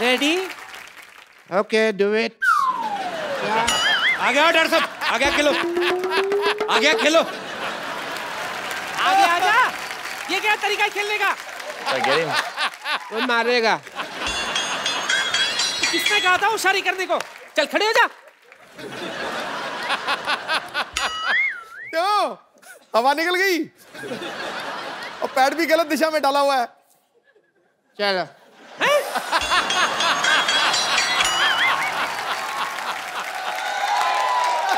Ready? Okay do it. आ गया doctor साहब, आ गया खेलो, आ गया खेलो। आगे आजा। ये क्या तरीका है खेलने का? वो मारेगा। किसने कहा था होशियारी करने को? चल खड़े हो जा। क्यों? हवा निकल गई और पैर भी गलत दिशा में डाला हुआ है। चलो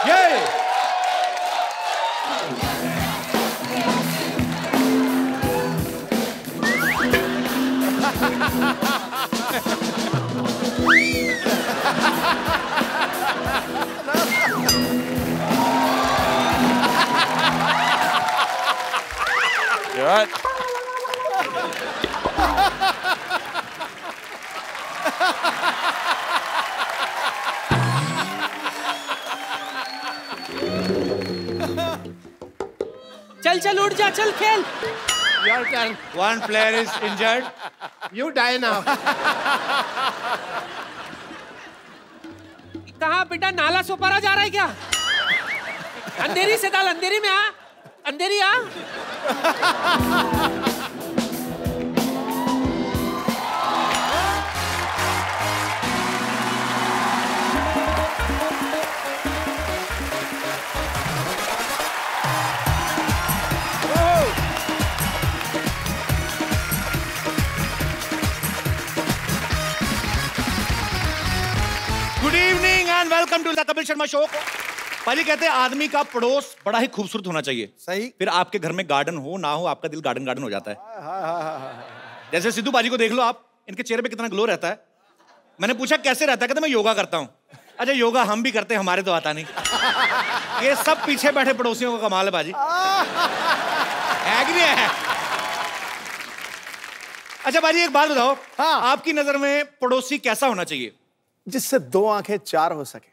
ये Good. चल चल उठ जा, चल खेल। Your turn. One player is injured. You die now. कहाँ बेटा, नाला सोपारा जा रहा है क्या? अंधेरी से डाल, अंधेरी में आ, अंधेरी आ। Good evening and welcome to the Kapil Sharma show. पाजी कहते हैं आदमी का पड़ोस बड़ा ही खूबसूरत होना चाहिए। सही। फिर आपके घर में गार्डन हो ना हो, आपका दिल गार्डन गार्डन हो जाता है। जैसे सिद्धू पाजी को देख लो आप, इनके चेहरे पे कितना ग्लो रहता है। मैंने पूछा कैसे रहता है, कहते मैं योगा करता हूँ। अच्छा योगा हम भी करते हैं, हमारे तो आता नहीं। ये सब पीछे बैठे पड़ोसियों का कमाल है बाजी, है कि नहीं है? अच्छा बाजी एक बात बताओ, हाँ। आपकी नजर में पड़ोसी कैसा होना चाहिए? जिससे दो आंखें चार हो सके।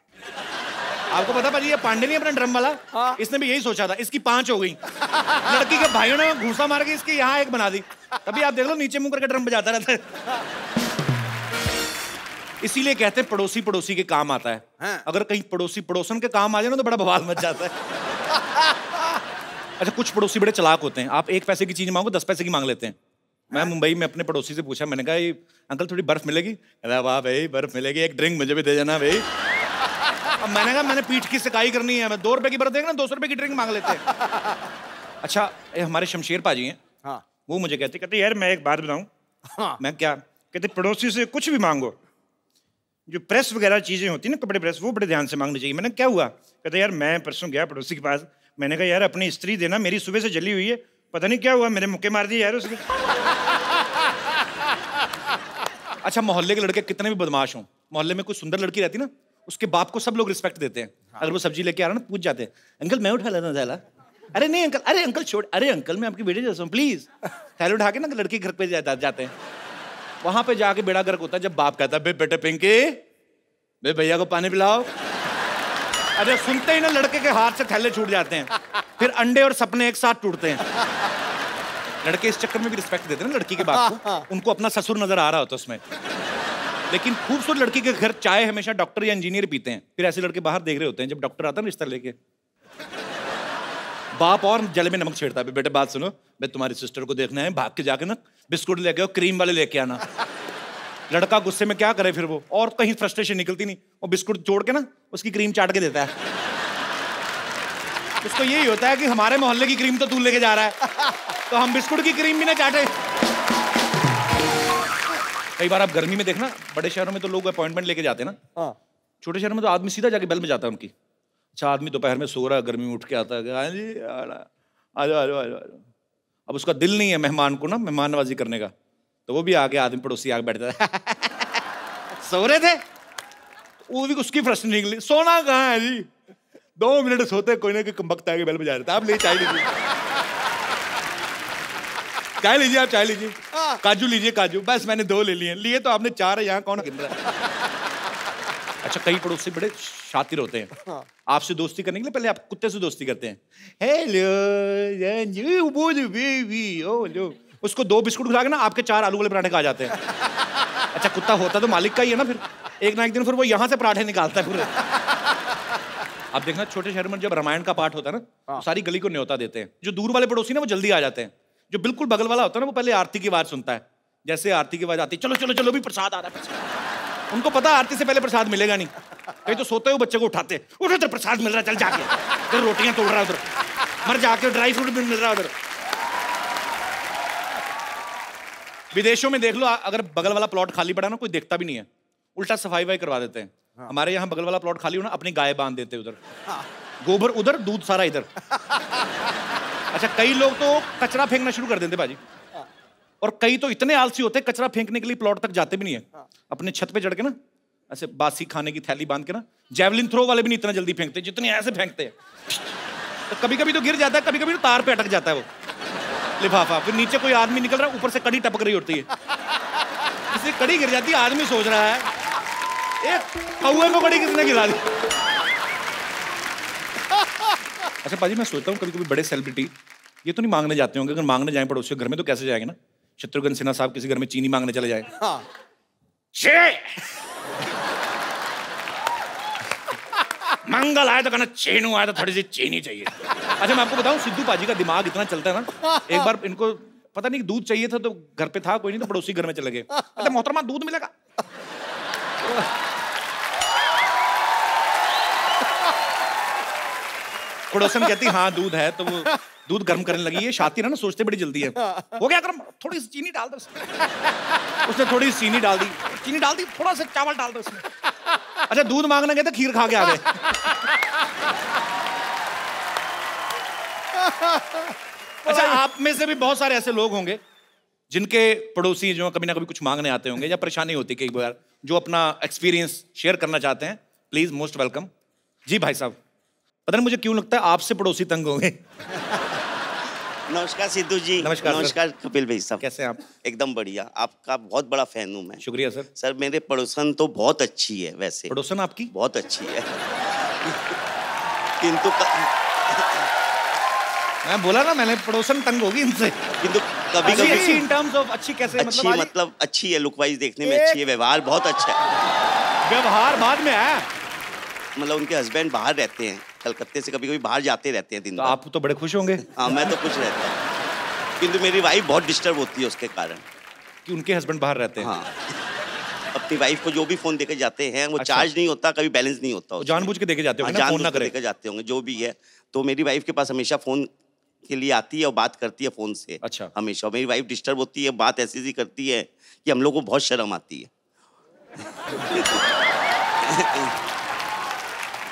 आपको पता पाजी, ये पांडे नहीं अपना ड्रम वाला, हाँ। इसने भी यही सोचा था, इसकी 5 हो गई। लड़की के भाइयों ने घूसा मार के इसकी यहाँ एक बना दी। तभी आप देख लो नीचे मुंह करके ड्रम बजाता रहता है। इसीलिए कहते हैं पड़ोसी पड़ोसी के काम आता है। हाँ। अगर कहीं पड़ोसी पड़ोसन के काम आ जाए ना तो बड़ा बवाल मच जाता है। अच्छा कुछ पड़ोसी बड़े चालाक होते हैं, आप 1 पैसे की चीज मांगो 10 पैसे की मांग लेते हैं। मैं मुंबई में अपने पड़ोसी से पूछा, मैंने कहा ये अंकल थोड़ी बर्फ मिलेगी? कहता वाह भाई बर्फ मिलेगी, एक ड्रिंक मुझे भी दे देना भाई। अब मैंने कहा मैंने पीठ की सिकाई करनी है, मैं 2 रुपए की बर्फ देगा ना 200 रुपए की ड्रिंक मांग लेते हैं। अच्छा ये हमारे शमशेर पाजी हैं, हाँ। वो मुझे कहते यार मैं एक बात बताऊं। हाँ। मैं क्या? कहते पड़ोसी से कुछ भी मांगो, जो प्रेस वगैरह चीजें होती है ना, कपड़े प्रेस, वो बड़े ध्यान से मांगनी चाहिए। मैंने क्या हुआ? कहते यार मैं परसों गया पड़ोसी के पास, मैंने कहा यार अपनी स्त्री देना, मेरी सुबह से जली हुई है, पता नहीं क्या हुआ, मेरे मुक्के मार दिए यार उसके। अच्छा मोहल्ले के लड़के कितने भी बदमाश हों, मोहल्ले में कोई सुंदर लड़की रहती ना, उसके बाप को सब लोग रिस्पेक्ट देते हैं। अगर वो सब्जी लेके आ रहा ना, पूछ जाते हैं अंकल मैं उठा लेता हूं थैला। अरे नहीं अंकल, अरे अंकल छोड़, अरे अंकल मैं आपकी बेटे जैसा हूं प्लीज। थैला उठा के ना लड़की घर पे जाते हैं। वहां पे जाके बेड़ा गर्क होता है जब बाप कहता है बे बेटे पिंकी बे भैया को पानी पिलाओ। अरे सुनते ही ना लड़के के हाथ से थैले छूट जाते हैं, फिर अंडे और सपने एक साथ टूटते हैं। लड़के इस चक्कर में भी रिस्पेक्ट देते हैं ना लड़की के बाप को, उनको अपना ससुर नजर आ रहा होता है उसमें। लेकिन खूबसूरत लड़की के घर चाय हमेशा डॉक्टर या इंजीनियर पीते हैं, फिर ऐसे लड़के बाहर देख रहे होते हैं जब डॉक्टर आता है रिश्ता लेके। बाप और जले में नमक छेड़ता है, बेटे बात सुनो, मैं तुम्हारी सिस्टर को देखना है, भाग के जाके ना बिस्कुट लेके आओ, क्रीम वाले लेके आना। लड़का गुस्से में क्या करे फिर वो, और कहीं फ्रस्ट्रेशन निकलती नहीं, वो बिस्कुट जोड़ के ना उसकी क्रीम चाट के देता है। उसको यही होता है कि हमारे मोहल्ले की क्रीम तो तू लेके जा रहा है, तो हम बिस्कुट की क्रीम भी ना चाटे। कई बार आप गर्मी में देखना, बड़े शहरों में तो लोग अपॉइंटमेंट लेके जाते हैं ना, छोटे शहरों में तो आदमी सीधा जाके बेल में जाता है उनकी। अच्छा आदमी दोपहर में सो रहा है, गर्मी में उठ के आता है, हाँ जी आ जाओ। अब उसका दिल नहीं है मेहमान को ना मेहमान नवाजी करने का, तो वो भी आके आदमी पड़ोसी आके बैठता है। सो रहे थे, वो भी उसकी फ्रस्ट्रेशन निकली, सोना कहाँ है जी, 2 मिनट सोते कोई ना कोई कमबख्त आके बेल बजा रहा था, आप ले चाय लीजिए, चाय लीजिए, आप चाय लीजिए, काजू लीजिए काजू, बस मैंने 2 ले लिए तो आपने 4 है, यहाँ कौन गिन रहा है? अच्छा कई पड़ोसी बड़े शातिर होते हैं, आपसे दोस्ती करने के लिए पहले आप कुत्ते से दोस्ती करते हैं। हेलो, उसको 2 बिस्कुट खिला के ना आपके 4 आलू वाले पराठे खा जाते हैं। अच्छा कुत्ता होता तो मालिक का ही है ना फिर, एक ना एक दिन फिर वो यहाँ से पराठे निकालता है पूरे। अब देखना छोटे शहर में जब रामायण का पाठ होता है ना, तो सारी गली को न्योता देते हैं। जो दूर वाले पड़ोसी ना वो जल्दी आ जाते हैं, जो बिल्कुल बगल वाला होता है ना वो पहले आरती की आवाज सुनता है। जैसे आरती की आवाज आती है, चलो चलो चलो भी प्रसाद आ रहा है, प्रसाद। उनको पता आरती से पहले प्रसाद मिलेगा नहीं, कहीं तो सोते हुए बच्चे को उठाते, उठ उधर प्रसाद मिल रहा है, चल जाके उधर रोटियां तोड़ रहा है, उधर मर जाके ड्राई फ्रूट भी मिल रहा है उधर। विदेशों में देख लो, अगर बगल वाला प्लॉट खाली पड़ा ना कोई देखता भी नहीं है, उल्टा सफाई वाई करवा देते हैं। हमारे यहाँ बगल वाला प्लॉट खाली हो ना, अपनी गाय बांध देते उधर, गोबर उधर, दूध सारा इधर। अच्छा कई लोग तो कचरा फेंकना शुरू कर देते भाजी, और कई तो इतने आलसी होते हैं कचरा फेंकने के लिए प्लॉट तक जाते भी नहीं है। अपने छत पे चढ़ के ना ऐसे बासी खाने की थैली बांध के ना, जेवलिन थ्रो वाले भी नहीं इतना जल्दी फेंकते जितने ऐसे फेंकते हैं। तो कभी कभी तो गिर जाता है, कभी कभी तो तार पे अटक जाता है वो लिफाफा, फिर नीचे कोई आदमी निकल रहा है, ऊपर से कड़ी टपक रही होती है, किसी कड़ी गिर जाती है, आदमी सोच रहा है एक कौए को कड़ी किसने गिरा दी। अच्छा पाजी मैं सोचता हूँ कभी कभी बड़े सेलिब्रिटी ये तो नहीं मांगने जाते होंगे, अगर मांगने जाए पड़ोसियों के घर में तो कैसे जाएंगे ना। शत्रुघ्न सिन्हा साहब किसी घर में चीनी मांगने चले जाए, मंगल आए तो कहना चीनू आए तो थोड़ी सी चीनी चाहिए। अच्छा मैं आपको बताऊं सिद्धू पाजी का दिमाग इतना चलता है ना, एक बार इनको पता नहीं दूध चाहिए था तो घर पे था कोई नहीं, तो पड़ोसी घर में चले गए, अच्छा मोहतरमा दूध मिलेगा। पड़ोसन कहती हाँ दूध है, तो वो दूध गर्म करने लगी, ये शातिर है ना सोचते बड़ी जल्दी है, हो गया गर्म, थोड़ी सी चीनी डाल दो। उसने थोड़ी सी चीनी डाल दी, चीनी डाल दी, थोड़ा सा चावल डाल दो उसमें। अच्छा दूध मांगने गए तो खीर खा के आ गए। अच्छा आप में से भी बहुत सारे ऐसे लोग होंगे जिनके पड़ोसी जो कभी ना कभी कुछ मांगने आते होंगे या परेशानी होती कई बार, जो अपना एक्सपीरियंस शेयर करना चाहते हैं, प्लीज मोस्ट वेलकम। जी भाई साहब, पता नहीं मुझे क्यों लगता है आपसे पड़ोसी तंग होंगे। नमस्कार सिद्धू जी। नमस्कार नमस्कार कपिल भाई साहब, कैसे हैं आप? एकदम बढ़िया, आपका बहुत बड़ा फैन हूँ मैं। शुक्रिया सर। सर मेरे पड़ोसन तो बहुत अच्छी है, वैसे पड़ोसन आपकी बहुत अच्छी है। किंतु मैं बोला ना मैंने, पड़ोसन तंग होगी इनसे। किंतु कभी कभी अच्छी इन टर्म्स ऑफ अच्छी कैसे, अच्छी मतलब अच्छी है, लुक वाइज देखने में अच्छी है, व्यवहार बहुत अच्छा है। व्यवहार बाद में है, मतलब उनके हस्बैंड बाहर रहते हैं कलकत्ते से, कभी कभी बाहर जाते रहते हैं दिन तो भर। आप तो बड़े खुश होंगे। हाँ मैं तो खुश रहता हूँ, किंतु मेरी वाइफ बहुत डिस्टर्ब होती है उसके कारण कि उनके हस्बैंड बाहर रहते हैं। हाँ अपनी वाइफ को जो भी फोन देके जाते हैं वो अच्छा। चार्ज नहीं होता, कभी बैलेंस नहीं होता, जानबूझ के देके जाते होंगे ना, फोन ना करें। देके जाते होंगे जो भी है, तो मेरी वाइफ के पास हमेशा फोन के लिए आती है और बात करती है फोन से। अच्छा। हमेशा मेरी वाइफ डिस्टर्ब होती है, बात ऐसी सी करती है कि हम लोग को बहुत शर्म आती है।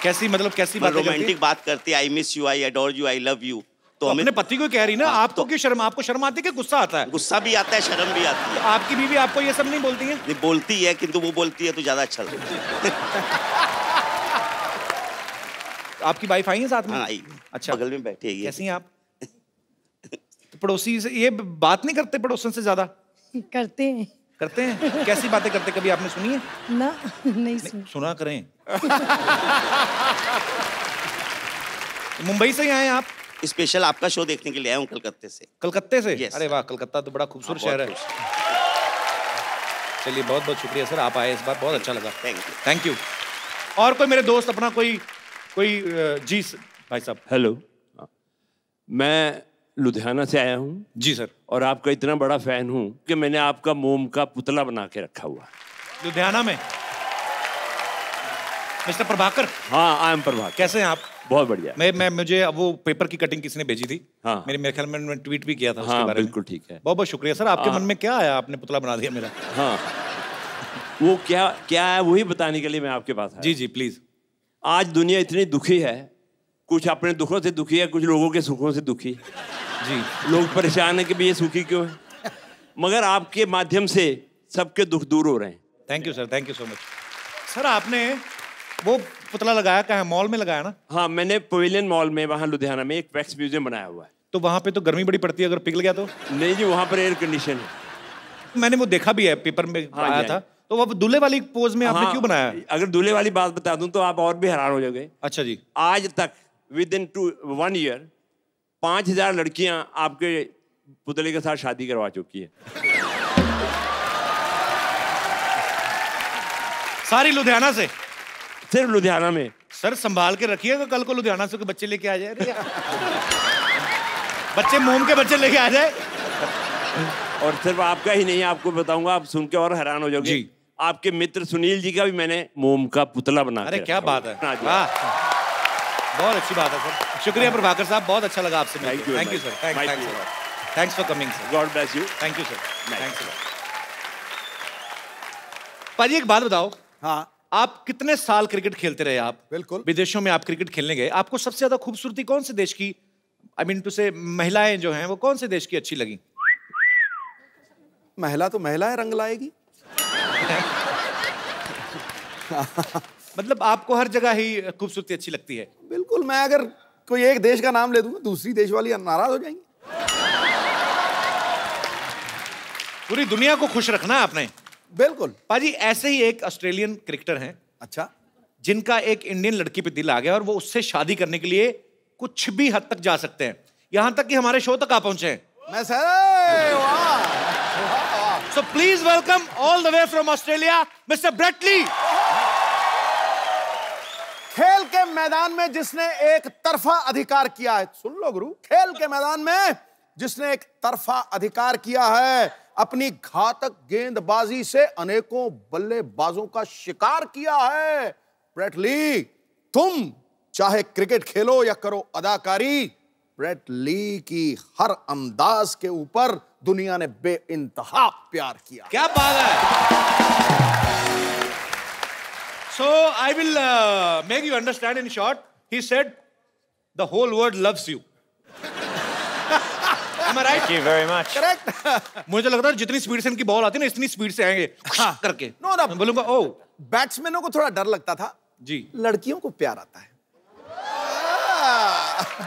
कैसी मतलब कैसी बात? रोमांटिक बात करती है, I miss you, I adore you, I love you. तो अपने पति को कह रही ना, हाँ, आपको क्यों शर्म? आपको शर्म आती है कि गुस्सा आता है? गुस्सा भी आता है, शर्म भी आती है। आपकी बीवी आपको ये सब नहीं बोलती है? नहीं बोलती है, किंतु वो बोलती है तो ज्यादा अच्छा लगता है। आपकी वाइफ आई है साथ में? हाँ आई, अच्छा बगल में बैठी है। कैसी हैं आप? तो पड़ोसी से ये बात नहीं करते पड़ोसन से ज्यादा? करते हैं। करते हैं? कैसी बातें करते, कभी आपने सुनी है? ना नहीं सुन। सुना करें। मुंबई से ही आए आप? स्पेशल आपका शो देखने के लिए आया हूँ कलकत्ते से। कलकत्ते से? Yes, अरे वाह, कलकत्ता तो बड़ा खूबसूरत शहर है। चलिए बहुत बहुत शुक्रिया सर, आप आए इस बार, बहुत अच्छा लगा। Thank you. और कोई मेरे दोस्त अपना कोई जी भाई साहब। हेलो, मैं लुधियाना से आया हूँ। जी सर। और आपका इतना बड़ा फैन हूँ कि मैंने आपका मोम का पुतला बना के रखा हुआ। लुधियाना में? मिस्टर प्रभाकर? हाँ आई एम प्रभाकर। कैसे हैं आप? बहुत बढ़िया। मुझे वो पेपर की कटिंग किसी ने भेजी थी। हाँ। मेरे ख्याल में मैंने ट्वीट भी किया था उसके हाँ, बारे में। बिल्कुल ठीक है। बहुत बहुत शुक्रिया सर। आपके मन में क्या आया, आपने पुतला बना दिया मेरा? हाँ वो क्या है वही बताने के लिए मैं आपके पास आया। जी जी प्लीज। आज दुनिया इतनी दुखी है, कुछ अपने दुखों से दुखी है, कुछ लोगों के सुखों से दुखी। जी। लोग परेशान है कि ये सुखी क्यों है, मगर आपके माध्यम से सबके दुख दूर हो रहे हैं। Thank you sir, thank you so much. Sir आपने वो पुतला लगाया कहाँ? मॉल में लगाया ना? हाँ मैंने पवेलियन मॉल में, वहाँ लुधियाना में एक वैक्स म्यूजियम बनाया हुआ है। तो वहाँ पे तो गर्मी बड़ी पड़ती है, अगर पिघल गया तो? नहीं जी, वहाँ पर एयर कंडीशन है। मैंने वो देखा भी है, पेपर में आया था। तो वो दूल्हे वाली पोज में आपने क्यों बनाया? अगर दूल्हे वाली बात बता दूं तो आप और भी हैरान हो जाओगे। अच्छा जी। आज तक विद इन 1 ईयर 5000 लड़कियां आपके पुतले के साथ शादी करवा चुकी है। सारी लुधियाना से। सिर्फ लुधियाना में। सर संभाल के रखिएगा, कल को लुधियाना से कोई बच्चे लेके आ जाए। अरे यार। बच्चे मोम के बच्चे लेके आ जाए। और सिर्फ आपका ही नहीं, आपको बताऊंगा, आप सुन के और हैरान हो जाओगे। जी। आपके मित्र सुनील जी का भी मैंने मोम का पुतला बना के अरे क्या रखा बात हुआ है, वाह, बहुत अच्छी बात है सर। शुक्रिया प्रभाकर साहब, बहुत अच्छा लगा आपसे मिलकर। Thank you, thank you sir, thanks for coming sir. God bless you. Thank you sir, thanks. पाजी एक बात बताओ, हाँ आप कितने साल क्रिकेट खेलते रहे? आप बिल्कुल। विदेशों में आप क्रिकेट खेलने गए, आपको सबसे ज्यादा खूबसूरती कौन से देश की, आई मीन टू से महिलाएं जो हैं वो कौन से देश की अच्छी लगी? महिला तो महिला है, रंग लाएगी। मतलब आपको हर जगह ही खूबसूरती अच्छी लगती है? बिल्कुल, मैं अगर कोई एक देश का नाम ले दूंगा दूसरी देश वाली नाराज हो जाएंगी। पूरी दुनिया को खुश रखना है आपने। बिल्कुल। पाजी ऐसे ही एक ऑस्ट्रेलियन क्रिकेटर हैं अच्छा, जिनका एक इंडियन लड़की पे दिल आ गया और वो उससे शादी करने के लिए कुछ भी हद तक जा सकते हैं, यहां तक कि हमारे शो तक आ पहुंचे हैं। मैं सर, वाह। So please welcome all the way from Australia mister Brett Lee. खेल के मैदान में जिसने एक तरफा अधिकार किया है, सुन लो गुरु, खेल के मैदान में जिसने एक तरफा अधिकार किया है, अपनी घातक गेंदबाजी से अनेकों बल्लेबाजों का शिकार किया है, ब्रेट ली। तुम चाहे क्रिकेट खेलो या करो अदाकारी, ब्रेट ली की हर अंदाज के ऊपर दुनिया ने बेइंतहा प्यार किया। क्या बात है। So I will make you understand in short. He said, the whole world loves you. Am I right? Thank you very much. Correct. मुझे लगता है जितनी स्पीड से इनकी बॉल आती है ना, इतनी स्पीड से आएंगे करके। No, no. मैं बोलूंगा ओ। बैट्समैनों को थोड़ा डर लगता था जी। लड़कियों को प्यार आता है।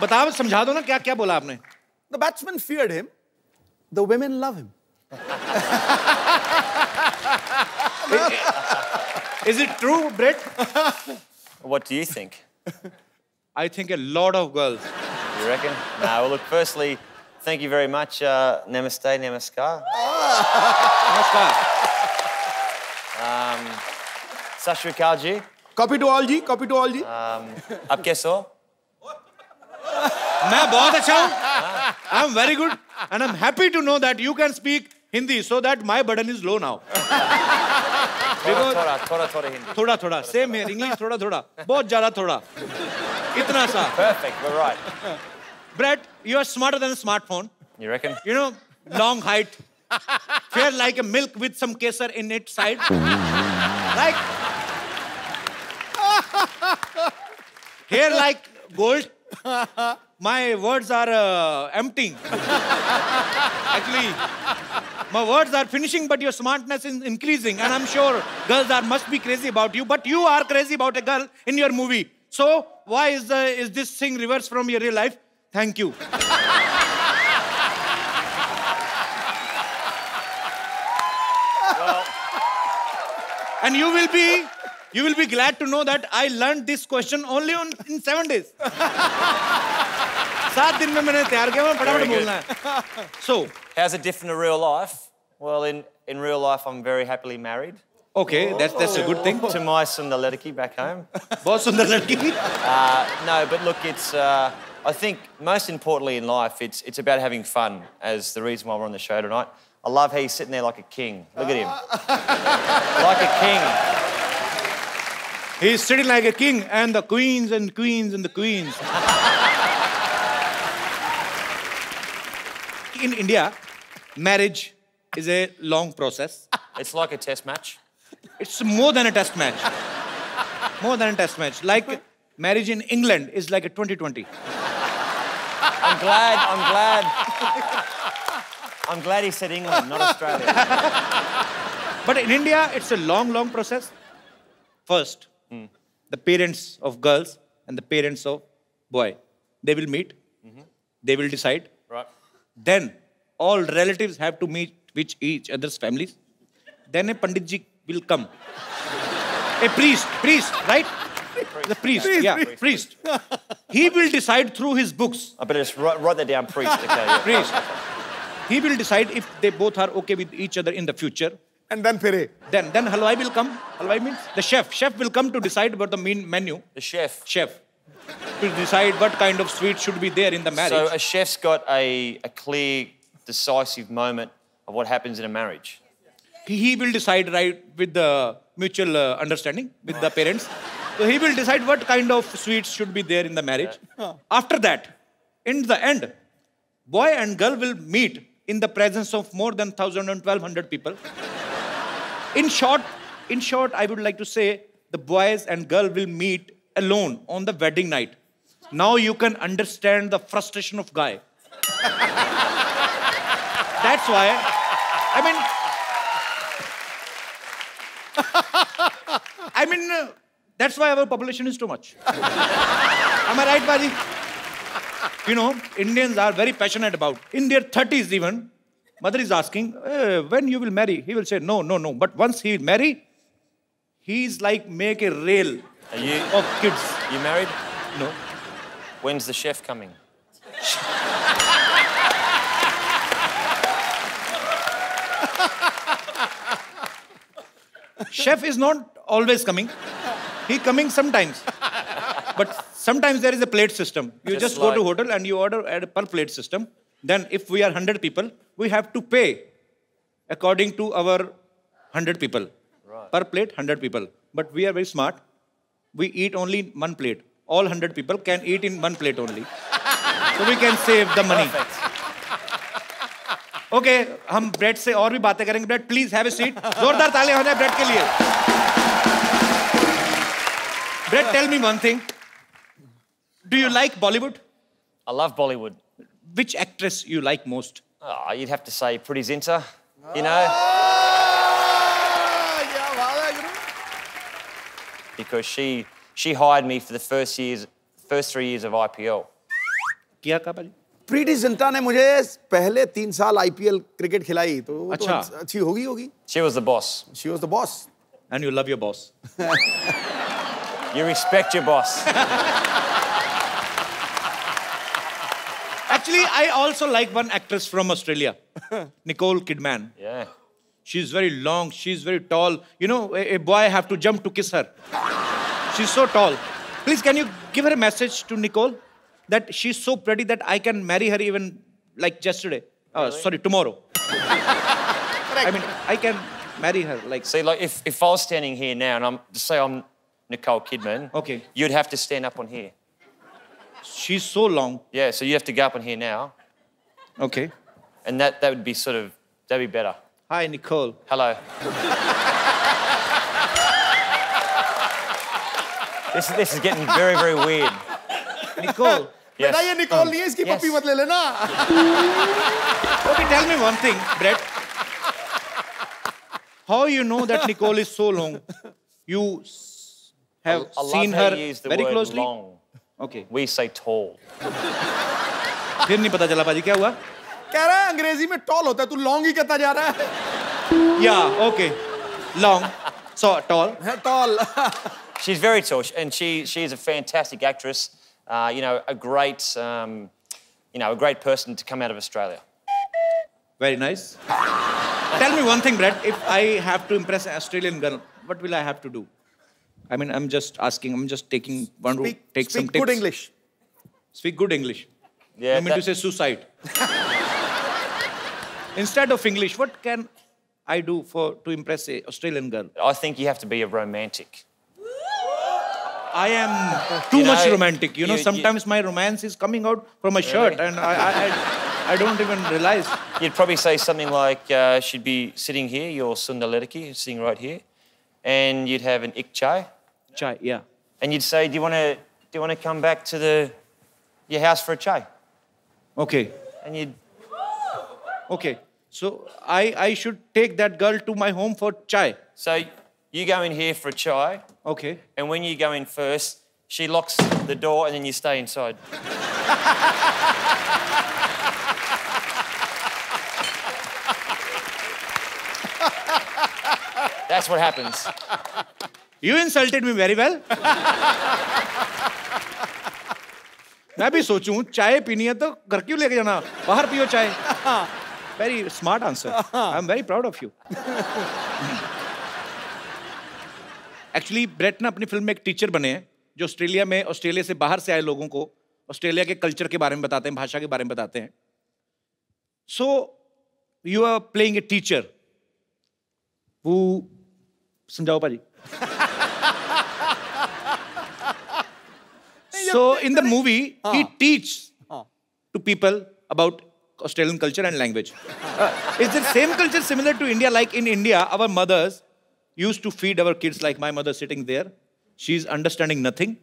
बताओ, समझा दो ना, क्या क्या बोला आपने? The batsman feared him. The women love him. Is it true, Brett? What do you think? I think a lot of girls. You reckon? No, well, look, firstly, thank you very much. Namaste, namaskar. नमस्कार। Sat Shri Akal ji. Copy to all ji, copy to all ji. Aap kaise ho? मैं बहुत अच्छा हूँ। I'm very good and I'm happy to know that you can speak Hindi so that my burden is low now. Thoda Hindi. थोड़ा थोड़ा same है, English थोड़ा थोड़ा, बहुत ज्यादा थोड़ा, इतना सा। Perfect, we're right. Brett, you are smarter than a smartphone. You reckon? You know, long height, fair like a milk with some kesar in its side. Like hair like gold. My words are emptying. Actually, my words are finishing, but your smartness is increasing, and I'm sure girls must be crazy about you. But you are crazy about a girl in your movie. So why is this thing reversed from your real life? Thank you. Well, And you will be glad to know that I learned this question only in 7 days. 7 दिन में मैंने तैयार किया, मैं फटाफट बोलना है. So, how's it different to real life? Well, in real life, I'm very happily married okay, that's a good thing. to my Sundar Ladaki back home. बहुत सुंदर लड़की. No, but look, it's. I think most importantly in life, it's about having fun. As the reason why we're on the show tonight, I love how he's sitting there like a king. Look at him, like a king. He's sitting like a king, and the queens and queens and the queens. In India, marriage is a long process. It's like a test match. It's more than a test match. More than a test match. Like marriage in England is like a 2020. I'm glad he said England, not Australia. But in India, it's a long, long process. First, the parents of girls and the parents of boy, they will meet. They will decide. Right. Then all relatives have to meet with each other's families. Then a Pandit ji will come. A priest, right? The priest, priest. He will decide through his books. I better just write that down, priest. Okay, yeah. Priest. He will decide if they both are okay with each other in the future. And then फिरे. Then halwai will come. Halwai means the chef. Chef will come to decide about the main menu. The chef. Chef to decide what kind of sweet should be there in the marriage. So a chef's got a clear, decisive moment of what happens in a marriage. He will decide right with the mutual understanding with the parents. So he will decide what kind of sweets should be there in the marriage. After that, in the end, boy and girl will meet in the presence of more than 1,000 and 1,200 people. In short, I would like to say the boys and girl will meet alone on the wedding night. Now you can understand the frustration of guy. That's why, that's why our population is too much. Am I right, Baji? You know, Indians are very passionate about. In their 30s even, mother is asking, when you will marry? He will say, no. But once he marry, he's like make a rail of kids. You married? No. When's the chef coming? Chef is not always coming. He coming sometimes. But sometimes there is a plate system. You just go to hotel and you order at a per plate system. Then if we are 100 people, we have to pay according to our 100 people. Right. Per plate, 100 people. But we are very smart. We eat only one plate. All 100 people can eat in one plate only. So we can save the money. Perfect. Okay, हम bread से और भी बातें करेंगे. Bread, please have a seat. जोरदार तालियां हो जाए ब्रेड के लिए. Brett, tell me one thing. Do you like Bollywood? I love Bollywood. Which actress you like most? Oh, you'd have to say Pretty Zinta, you know. Because she hired me for the first 3 years of IPL. क्या कहा भाई? प्रीति जिंटा ने मुझे पहले 3 साल IPL cricket खिलाई तो अच्छा अच्छी होगी. She was the boss. She was the boss. And you love your boss. You respect your boss. Actually, I also like one actress from Australia, Nicole Kidman. Yeah. She's very long. She's very tall. You know, a boy have to jump to kiss her. She's so tall. Please, can you give her a message to Nicole that she's so pretty that I can marry her even like yesterday? Really? Sorry, tomorrow. I mean, I can marry her like. See, like if I was standing here now and say I'm Nicole Kidman. Okay. You'd have to stand up on here. She's so long. Yeah, so you have to go up on here now. Okay. And that would be that'd be better. Hi, Nicole. Hello. This is getting very, very weird. Nicole. Yes. बेटा ये Nicol नहीं है इसकी पप्पी मत ले लेना. Okay, tell me one thing, Brett. How you know that Nicole is so long? You have seen her very closely? Long. Okay. We say tall. फिर नहीं पता चला पाजी क्या हुआ? कह रहा है अंग्रेजी में टॉल होता है तू लॉन्ग ही कहता जा रहा है. Yeah, okay. Long. So tall. Tall. She's very tall, and she's a fantastic actress. You know, a great person to come out of Australia. Very nice. Tell me one thing, Brett. If I have to impress an Australian girl, what will I have to do? I mean, I'm just asking. I'm just taking one route. Take some tips. Speak good English. Speak good English. Yeah. I mean to say suicide. Instead of English, what can I do to impress an Australian girl? I think you have to be a romantic. I am too much romantic. You know, sometimes my romance is coming out from my shirt, and I don't even realize. You'd probably say something like, she'd be sitting here, your Sundar Ledaki, sitting right here, and you'd have an ik chai. Chai, yeah. And you'd say, do you want to come back to your house for a chai? Okay. And you'd. Okay. So I should take that girl to my home for chai. So you go in here for a chai. Okay. And when you go in first, she locks the door and then you stay inside. That's what happens. You insulted me very well. मैं भी सोचूं चाय पीनी है तो घर क्यों लेके जाना बाहर पियो चाय. Very smart answer. I'm very proud of you. Actually, Brett ना अपनी फिल्म में एक टीचर बने हैं जो ऑस्ट्रेलिया से बाहर से आए लोगों को ऑस्ट्रेलिया के कल्चर के बारे में बताते हैं, भाषा के बारे में बताते हैं. So you are playing a teacher who समझाओ पाजी. So in the movie he teaches to people about Australian culture and language. Is the same culture similar to India? Like in India, our mothers used to feed our kids like my mother sitting there. She's understanding nothing.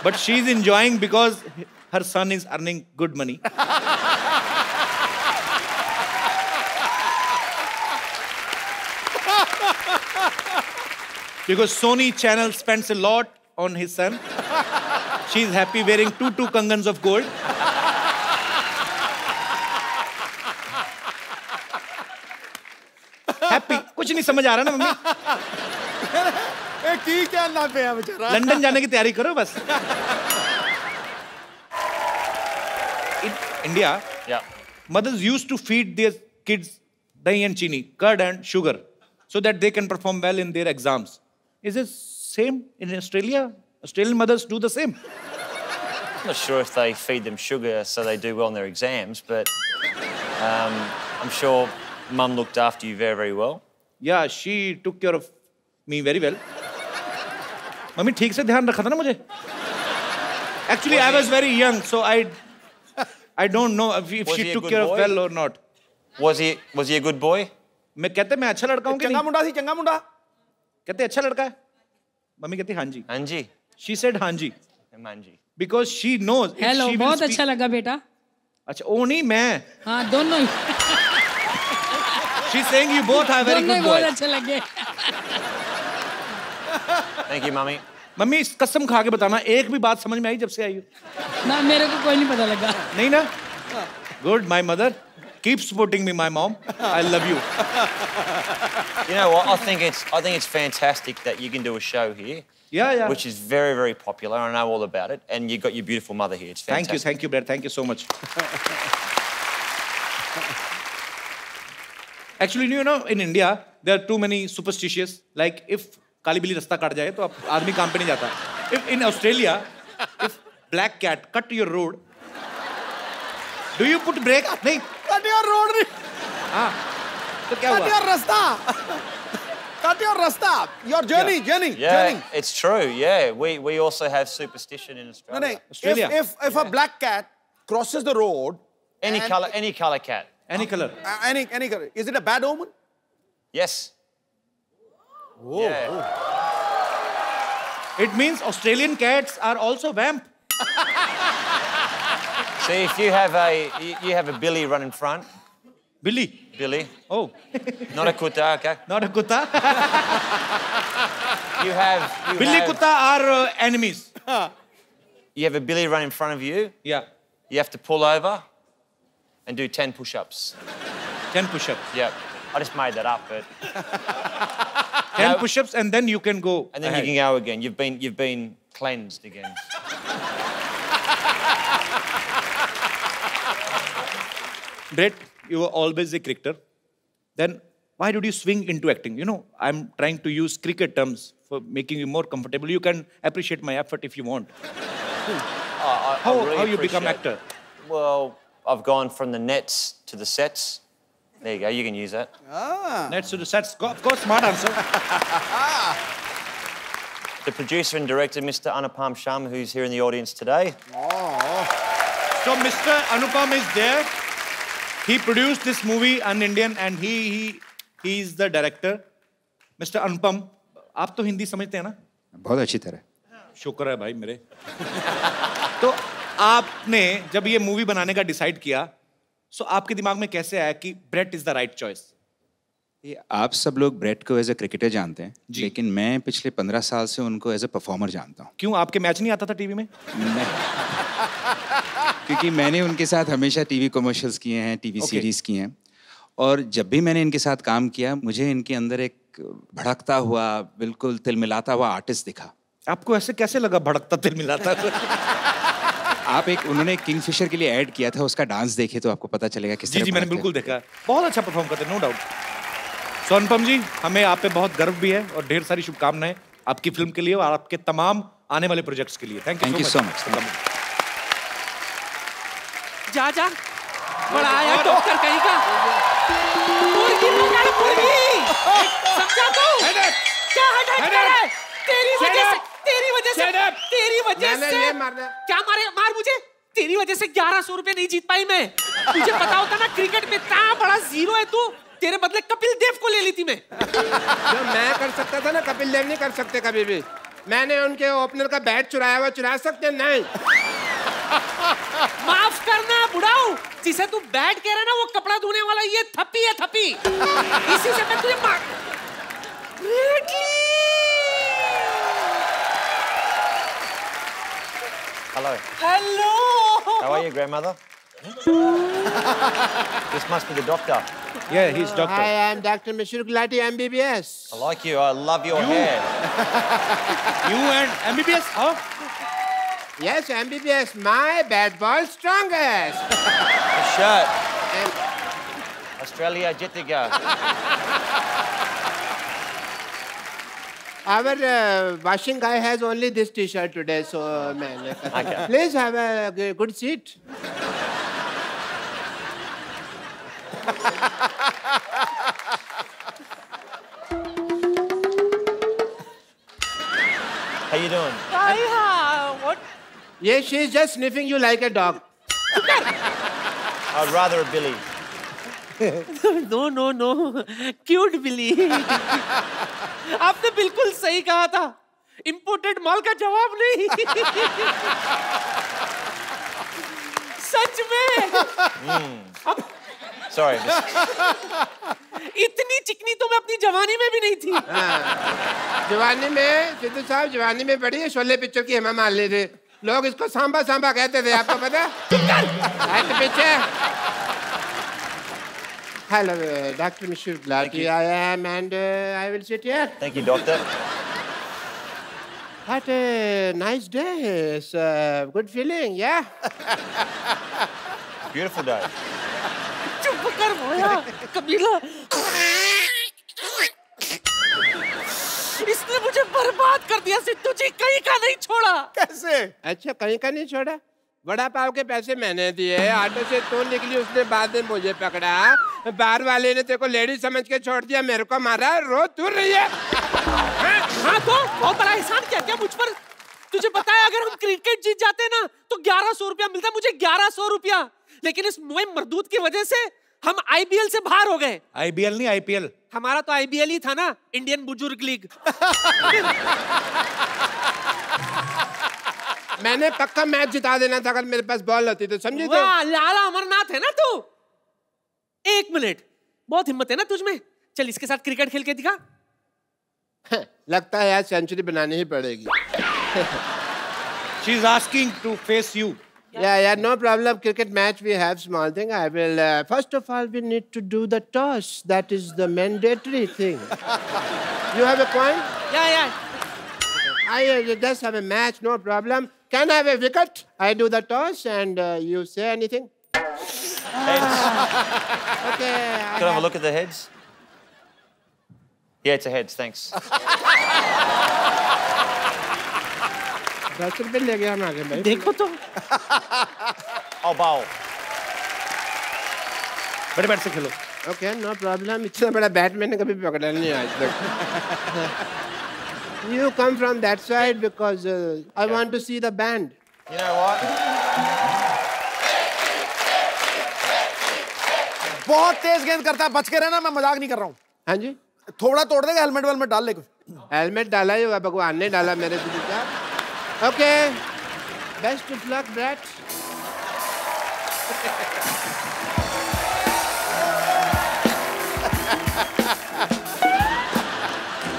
But she's enjoying because her son is earning good money. Because Sony Channel spends a lot on his son. She's happy wearing two kangans of gold. Happy. कुछ नहीं समझ आ रहा ना mummy. की क्या ना पे है बेचारा. लंदन जाने की तैयारी करो बस. In India, Yeah. mothers used to feed their kids dahi and chini, curd and sugar, so that they can perform well in their exams. Is it same in Australia? Australian mothers do the same. I'm not sure if they feed them sugar so they do well in their exams, but I'm sure Mum looked after you very, very well. Yeah, she took care of me very well. Mummy ठीक से ध्यान रखा था ना मुझे. Actually, I was very young, so I don't know if she took care of well or not. Was he a good boy? मैं कहते मैं अच्छा लड़का हूँ कि चंगा नहीं? मुंडा थी, चंगा मुंडा. कहते अच्छा लड़का है. मम्मी कहती हाँ जी. Anji. She said हाँ जी. Manji. Because she knows. if hello, she will बहुत speak- अच्छा लगा बेटा. अच्छा वो नहीं मैं. हाँ, दोनों ही. She's saying you both are very दोनों ही good बहुत boys. अच्छे लगे. Thank you, Mummy. मम्मी इस कसम खा के बताना एक भी बात समझ में आई जब से आई हो? ना मेरे को कोई नहीं पता लगा. नहीं ना? Good, my mother. Keep supporting me, my mom. I love you. You know what? I think it's fantastic that you can do a show here, Yeah. which is very, very popular. I know all about it, and you've got your beautiful mother here. It's fantastic. Thank you, Brad. Thank you so much. Actually, you know, in India, there are too many superstitious. Like, if काली बिल्ली रास्ता काट जाए तो आप आदमी काम पे नहीं जाता. If in Australia, if black cat cut your road, do you put brake? नहीं. Cut your road. हाँ. तो क्या Cut हुआ? your rasta. Cut your rasta. Your journey. Yeah, it's true. Yeah, we also have superstition in No, Australia. no. Australia. If a black cat crosses the road, Any color cat. Any color. any color, is it a bad omen? Yes. Oh. Yeah. It means Australian cats are also vamp. See, if you have a Billy run in front, Billy. Oh, not a kutta, okay? not a kutta. You have Billy kutta are enemies. You have a Billy run in front of you. Yeah. You have to pull over and do 10 push-ups. 10 push-ups. Yep. I just made that up, but 10 No. push-ups and then you can go. and then ahead. you can go again. You've been cleansed again. Brett, you were always a cricketer. Then why did you swing into acting? You know, I'm trying to use cricket terms for making you more comfortable. You can appreciate my effort if you want. How you become appreciate- actor? Well, I've gone from the nets to the sets. There you go. You can use that. That's to the sets. Of course, smart answer. The producer and director, Mr. Anupam Sharma, who's here in the audience today. So Mr. Anupam is there. He produced this movie, An Indian, and he is the director. Mr. Anupam, आप तो हिंदी समझते हैं ना? बहुत अच्छी तरह. शुक्र है भाई मेरे. तो आपने जब ये मूवी बनाने का डिसाइड किया, सो आपके दिमाग में कैसे आया कि Brett is the right choice? ये आप सब लोग ब्रेट को एज ए क्रिकेटर जानते हैं, जी. लेकिन मैं पिछले 15 साल से उनको एज ए परफॉर्मर जानता हूँ. क्यों आपके मैच नहीं आता था टीवी में? क्योंकि मैंने उनके साथ हमेशा टीवी कमर्शियल्स किए हैं, टीवी Okay. सीरीज किए हैं, और जब भी मैंने इनके साथ काम किया मुझे इनके अंदर एक भड़कता हुआ, बिल्कुल तिलमिलाता हुआ आर्टिस्ट दिखा. आपको ऐसे कैसे लगा भड़कता तिल मिलाता? आप एक उन्होंने किंगफिशर के लिए ऐड किया था, उसका डांस देखे तो आपको पता चलेगा किस तरह। जी मैंने बिल्कुल देखा, बहुत अच्छा परफॉर्म करते हैं, नो डाउट। सो अनुपम जी, हमें आप पे बहुत गर्व भी है और ढेर सारी शुभकामनाएं आपकी फिल्म के लिए और आपके तमाम आने वाले प्रोजेक्ट्स के लिए। Thank you so much. जा जा बड़ा आया डॉक्टर कहीं का। मुर्गी मंगाड़ मुर्गी, समझा तू? क्या हट करे? तेरी वजह से क्या मार मुझे? तेरी वजह से 1100 रुपए नहीं जीत पाई मैं। तुझे पता होता ना क्रिकेट में इतना बड़ा जीरो है तू, तेरे बदले कपिल देव को ले लेती मैं। जो मैं कर सकता था ना, कपिल देव नहीं कर सकते कभी भी। मैंने उनके ओपनर का बैट चुराया हुआ, चुरा सकते नहीं। माफ करना बुढ़ाऊ, जिसे तू बैट कह रहा ना वो कपड़ा धोने वाला ये थप्पी है, थप्पी। इसी से मैं तुझे मार। Hello. Hello. How are you, grandmother? This must be the doctor. Yeah, he's doctor. I am Dr. Mishra Gulati, MBBS. I like you. I love your hair. You and MBBS? Huh? Yes, MBBS, my bad boy strongest. The shirt. Australia Jittiga. Our washing guy has only this T-shirt today, so man, Okay. please have a good seat. How you doing? What? Yes, she's just sniffing you like a dog. I'd rather a Billy. No. Cute Billy. आपने बिल्कुल सही कहा था, imported माल का जवाब नहीं। सच में। Sorry. इतनी चिकनी तो मैं अपनी जवानी में भी नहीं थी। जवानी में सिद्धू साहब, जवानी में बड़ी है शोले पिक्चर की हेमा मालिनी थे, लोग इसको सांबा सांबा कहते थे, आपको पता? हट पीछे। Hello, Dr. Mishra Gulati. I am, and I will sit here. Thank you, doctor. What a nice day. It's a good feeling, yeah? Beautiful day. चुप कर भोया, कबीला। इसने मुझे बर्बाद कर दिया सिद्धू जी, कहीं का नहीं छोड़ा। कैसे? अच्छा, कहीं का नहीं छोड़ा? बड़ा पाव के पैसे मैंने दिए, ऑटो से तू निकली, उसने बाद में मुझे पकड़ा, बार वाले ने तेरे को लेडी समझ के छोड़ दिया, मेरे को मारा, रो दूर रही है। हाँ तो बहुत बड़ा एहसान किया क्या मुझ पर? तुझे पता है अगर हम क्रिकेट जीत जाते ना तो 1100 रुपया मिलता, मुझे 1100 रुपया। लेकिन इस मोए मरदूत की वजह से हम IBL से बाहर हो गए। IBL नहीं, IPL। हमारा तो IBL ही था ना, इंडियन बुजुर्ग लीग। मैंने पक्का मैच जिता देना था अगर मेरे पास बॉल होती तो, समझी? तो वाह, लाला अमरनाथ है ना तू। 1 मिनट, बहुत हिम्मत है ना तुझमें। चल इसके साथ क्रिकेट खेल के दिखा। लगता है यार सेंचुरी बनानी ही पड़ेगी। She is asking to face you. Yeah, no problem. Cricket match, we have small thing. I will, first of all, we need to do the toss. That is the mandatory thing. You have a point? Yeah. I just have a match, no problem. Can I have a wicket? I do the toss and you say anything? Heads. Okay. Can I have a look at the heads? Yeah, it's a heads, thanks. 10 रुपए ले गया हम आगे भाई। देखो तो। I'll bowl. बड़े bat से खेलो। Okay, no problem. इतना बड़ा बैट मैंने कभी पकड़ा नहीं आज तक। You come from that side because I want to see the band. You know what? बहुत तेज गेंद करता है, बच के रहना, मैं मजाक नहीं कर रहा हूँ। हाँ जी? थोड़ा तोड़ देगा, हेलमेट वेलमेट डाल ले कुछ। हेलमेट डाला ही होगा, भगवान ने डाला मेरे दिल का। Okay, best of luck brat.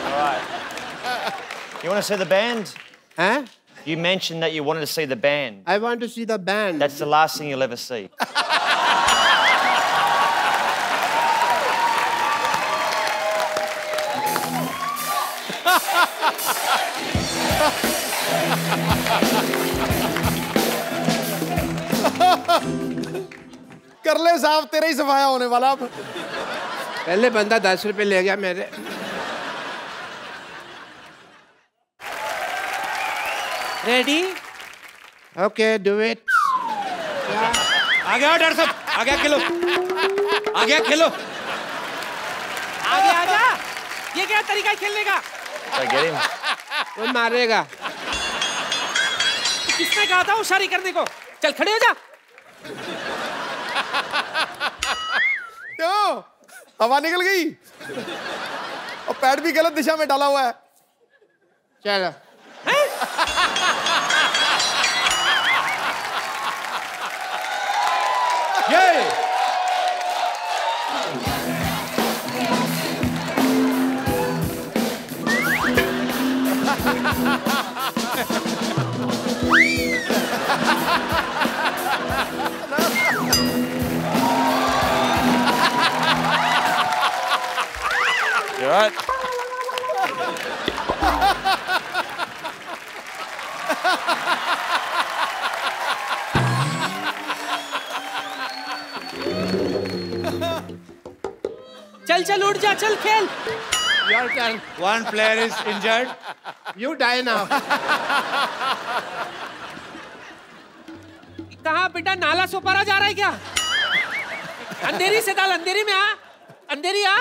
All right. You want to see the band? Huh? You mentioned that you wanted to see the band. I want to see the band. That's the last thing you'll ever see. कर ले साहब, तेरा ही सफाया होने वाला अब। पहले बंदा 10 रुपए ले गया मेरे। रेडी? Okay, do it. आ गया डॉक्टर साहब, आ गया खेलो, आ गया खेलो। आगे आजा। ये क्या तरीका है खेलने का? Get him. वो मारेगा। किसने कहा था होशियारी करने को? चल खड़े हो जा। क्यों? हवा निकल गई और पैड भी गलत दिशा में डाला हुआ है। चलो। ये You all right? चल चल उठ जा, चल खेल। Your turn. one player is injured. You die now. कहाँ बेटा, नाला सोपारा जा रहा है क्या? अंधेरी से डाल, अंधेरी में आ, अंधेरी आ।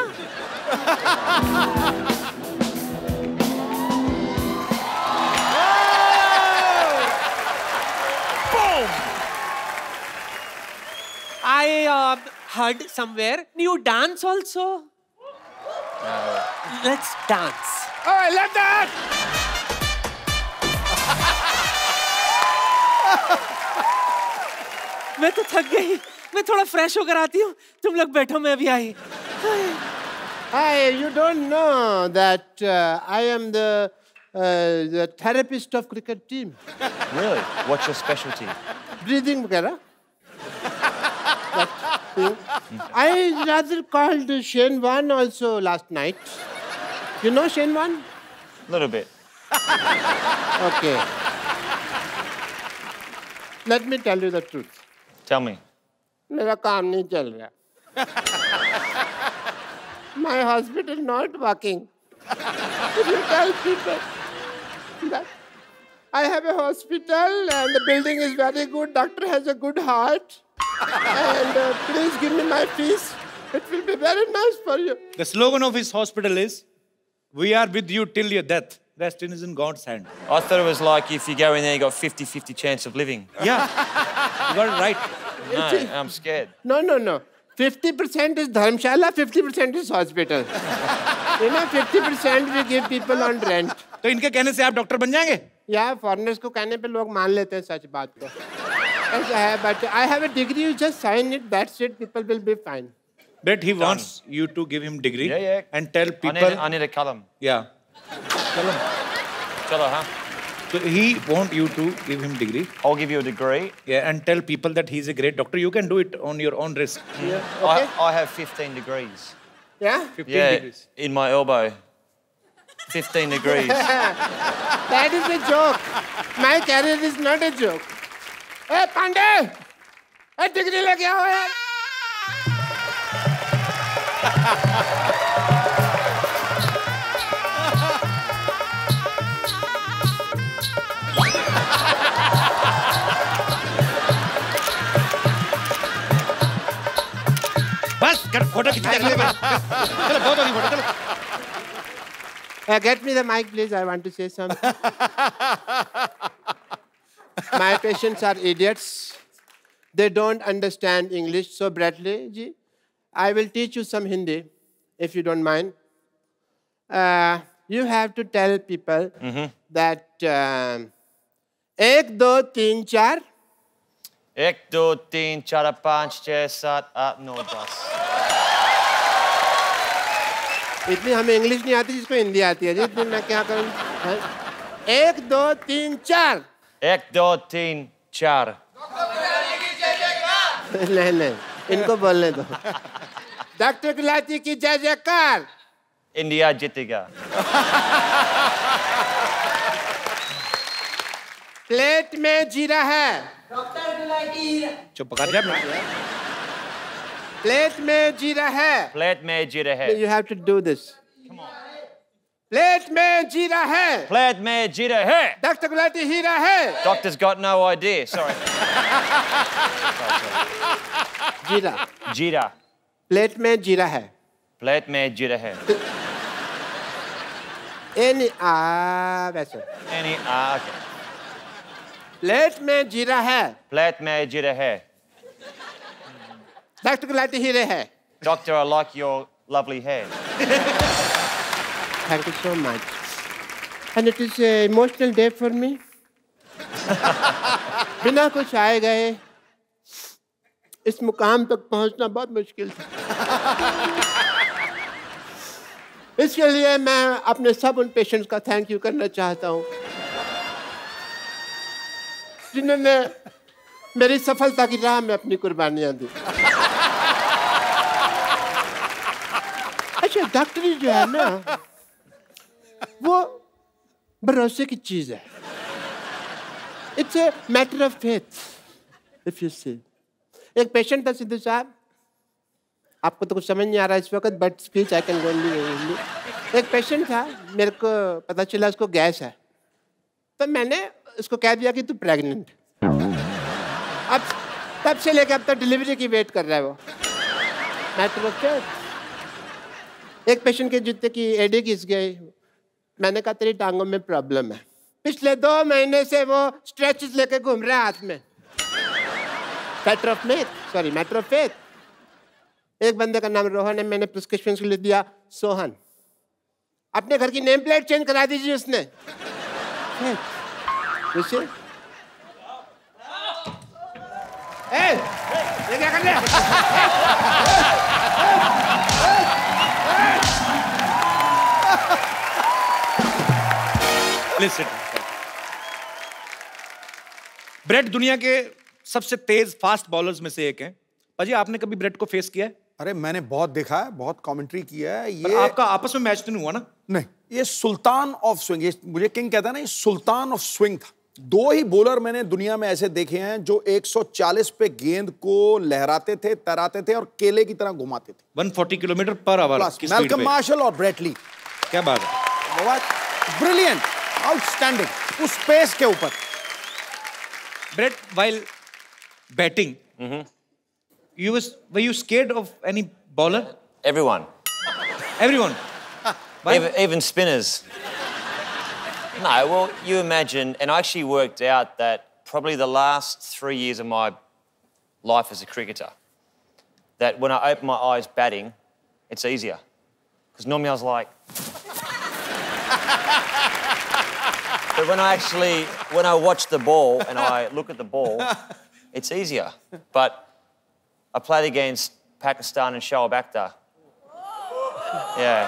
I heard somewhere you dance also. Let's dance. Oh, I love that. मैं तो थक गई, मैं थोड़ा फ्रेश होकर आती हूँ, तुम लोग बैठो, मैं अभी आई। Hi, you don't know that I am the therapist of cricket team. Really? What's your specialty? Breathing वगैरह. I rather called Shane Warne also last night. You know Shane Warne? A little bit. Okay. Let me tell you the truth. Tell me. मेरा काम नहीं चल रहा. My hospital not working. If you tell people that I have a hospital and the building is very good, doctor has a good heart, and please give me my fees. It will be very nice for you. The slogan of his hospital is, "We are with you till your death. Rest is in God's hand." I thought it was like if you go in there, you got 50-50 chance of living. Yeah, you got it right. No, I'm scared. No. 50% is dharmshala, 50% is hospital. You know, 50% we give people on rent. तो इनके कहने से आप doctor बन जाएंगे? Yeah, foreigners को कहने पे लोग मान लेते हैं सच बात को. ऐसा है, but I have a degree, you just sign it, that's it, people will be fine. But he wants you to give him degree Yeah. and tell people. I need a column. Yeah. Chalo, huh? So he want you to give him degree. I'll give you a degree. Yeah, and tell people that he's a great doctor. You can do it on your own risk. Yeah, okay? I have 15 degrees. Yeah? 15 degrees. In my elbow. 15 degrees. That is a joke. My career is not a joke. Hey, Pandey! Hey, degree लेके आओ यार. बस कर photo खींच ले चलो बहुत होगी फोटो चलो Get me the mic, please. I want to say something. My patients are idiots. They don't understand English. So, Bradley ji, I will teach you some Hindi, if you don't mind. You have to tell people that 1, 2, 3, 4. 1, 2, 3, 4, 5, 6, 7, 8, 9, 10. इतनी हमें English नहीं आती जिसको हिंदी आती है जी. इतनी मैं क्या करूं? 1, 2, 3, 4. 1, 2, 3, 4. नहीं इनको बोलने दो. डॉक्टर गुलाटी की जय जयकार. India जीतेगा. प्लेट में जीरा है. चुप कर जा प्लेट में जीरा है। प्लेट में जीरा है। You have to do this. Plate में जीरा है। प्लेट में जीरा है। डॉक्टर गुलाटी हीरा है। Doctor's got no idea. Sorry. जीरा। जीरा। प्लेट में जीरा है। प्लेट में जीरा है। वैसे। Okay. प्लेट में जीरा है। प्लेट में जीरा है। डॉक्टर गुलाटी हीरे है। Doctor, I like your lovely hair. Thank you so much. And it is an emotional day for me. बिना कुछ आए गए इस मुकाम तक पहुंचना बहुत मुश्किल था। इसके लिए मैं अपने सब उन पेशेंट्स का थैंक यू करना चाहता हूं जिन्होंने मेरी सफलता की राह में अपनी कुर्बानियां दी। अच्छा, डॉक्टरी जो है ना वो भरोसे की चीज है। It's a matter of faith if you see. एक पेशेंट था सिद्धू साहब, आपको तो कुछ समझ नहीं आ रहा इस वक्त, but speech I can only. एक पेशेंट था, मेरे को पता चला उसको गैस है, तो मैंने उसको कह दिया कि तू प्रेग्नेंट। अब तब से लेकर अब तक डिलीवरी की वेट कर रहा है वो। Matter of faith. एक पेशेंट के जूते की एडी घिस गई, मैंने कहा तेरी टांगों में प्रॉब्लम है। पिछले 2 महीने से वो स्ट्रेचेस लेके घूम रहा है हाथ में। Matter of faith. एक बंदे का नाम रोहन है, मैंने प्रिस्क्रिप्शन के लिए दिया सोहन। अपने घर की नेम प्लेट चेंज करा दीजिए उसने। ये क्या कर रहे हैं? ब्रेट दुनिया के सबसे तेज फास्ट बॉलर्स में से एक है। पाजी, आपने कभी ब्रेट को फेस किया है? अरे मैंने बहुत देखा है, बहुत कमेंट्री किया है। ये आपका आपस में मैच तो नहीं हुआ ना? नहीं, ये सुल्तान ऑफ स्विंग, ये मुझे किंग कहता है ना, ये सुल्तान ऑफ स्विंग था। 2 ही बॉलर मैंने दुनिया में ऐसे देखे हैं जो 140 पे गेंद को लहराते थे, तराते थे और केले की तरह घुमाते थे। 140 kilometre per hour. Malcolm Marshall और ब्रेट ली। क्या बात है, ब्रिलियंट, आउटस्टैंडिंग, उस पेस के ऊपर। Brett, while batting, were you scared of any bowler? Everyone. Everyone? Even spinners. No, well, you imagine, and I actually worked out that probably the last 3 years of my life as a cricketer, that when I open my eyes batting, it's easier. Because normally I was like... But when I watch the ball and I look at the ball, it's easier. But I played against Pakistan and Shoaib Akhtar. Yeah.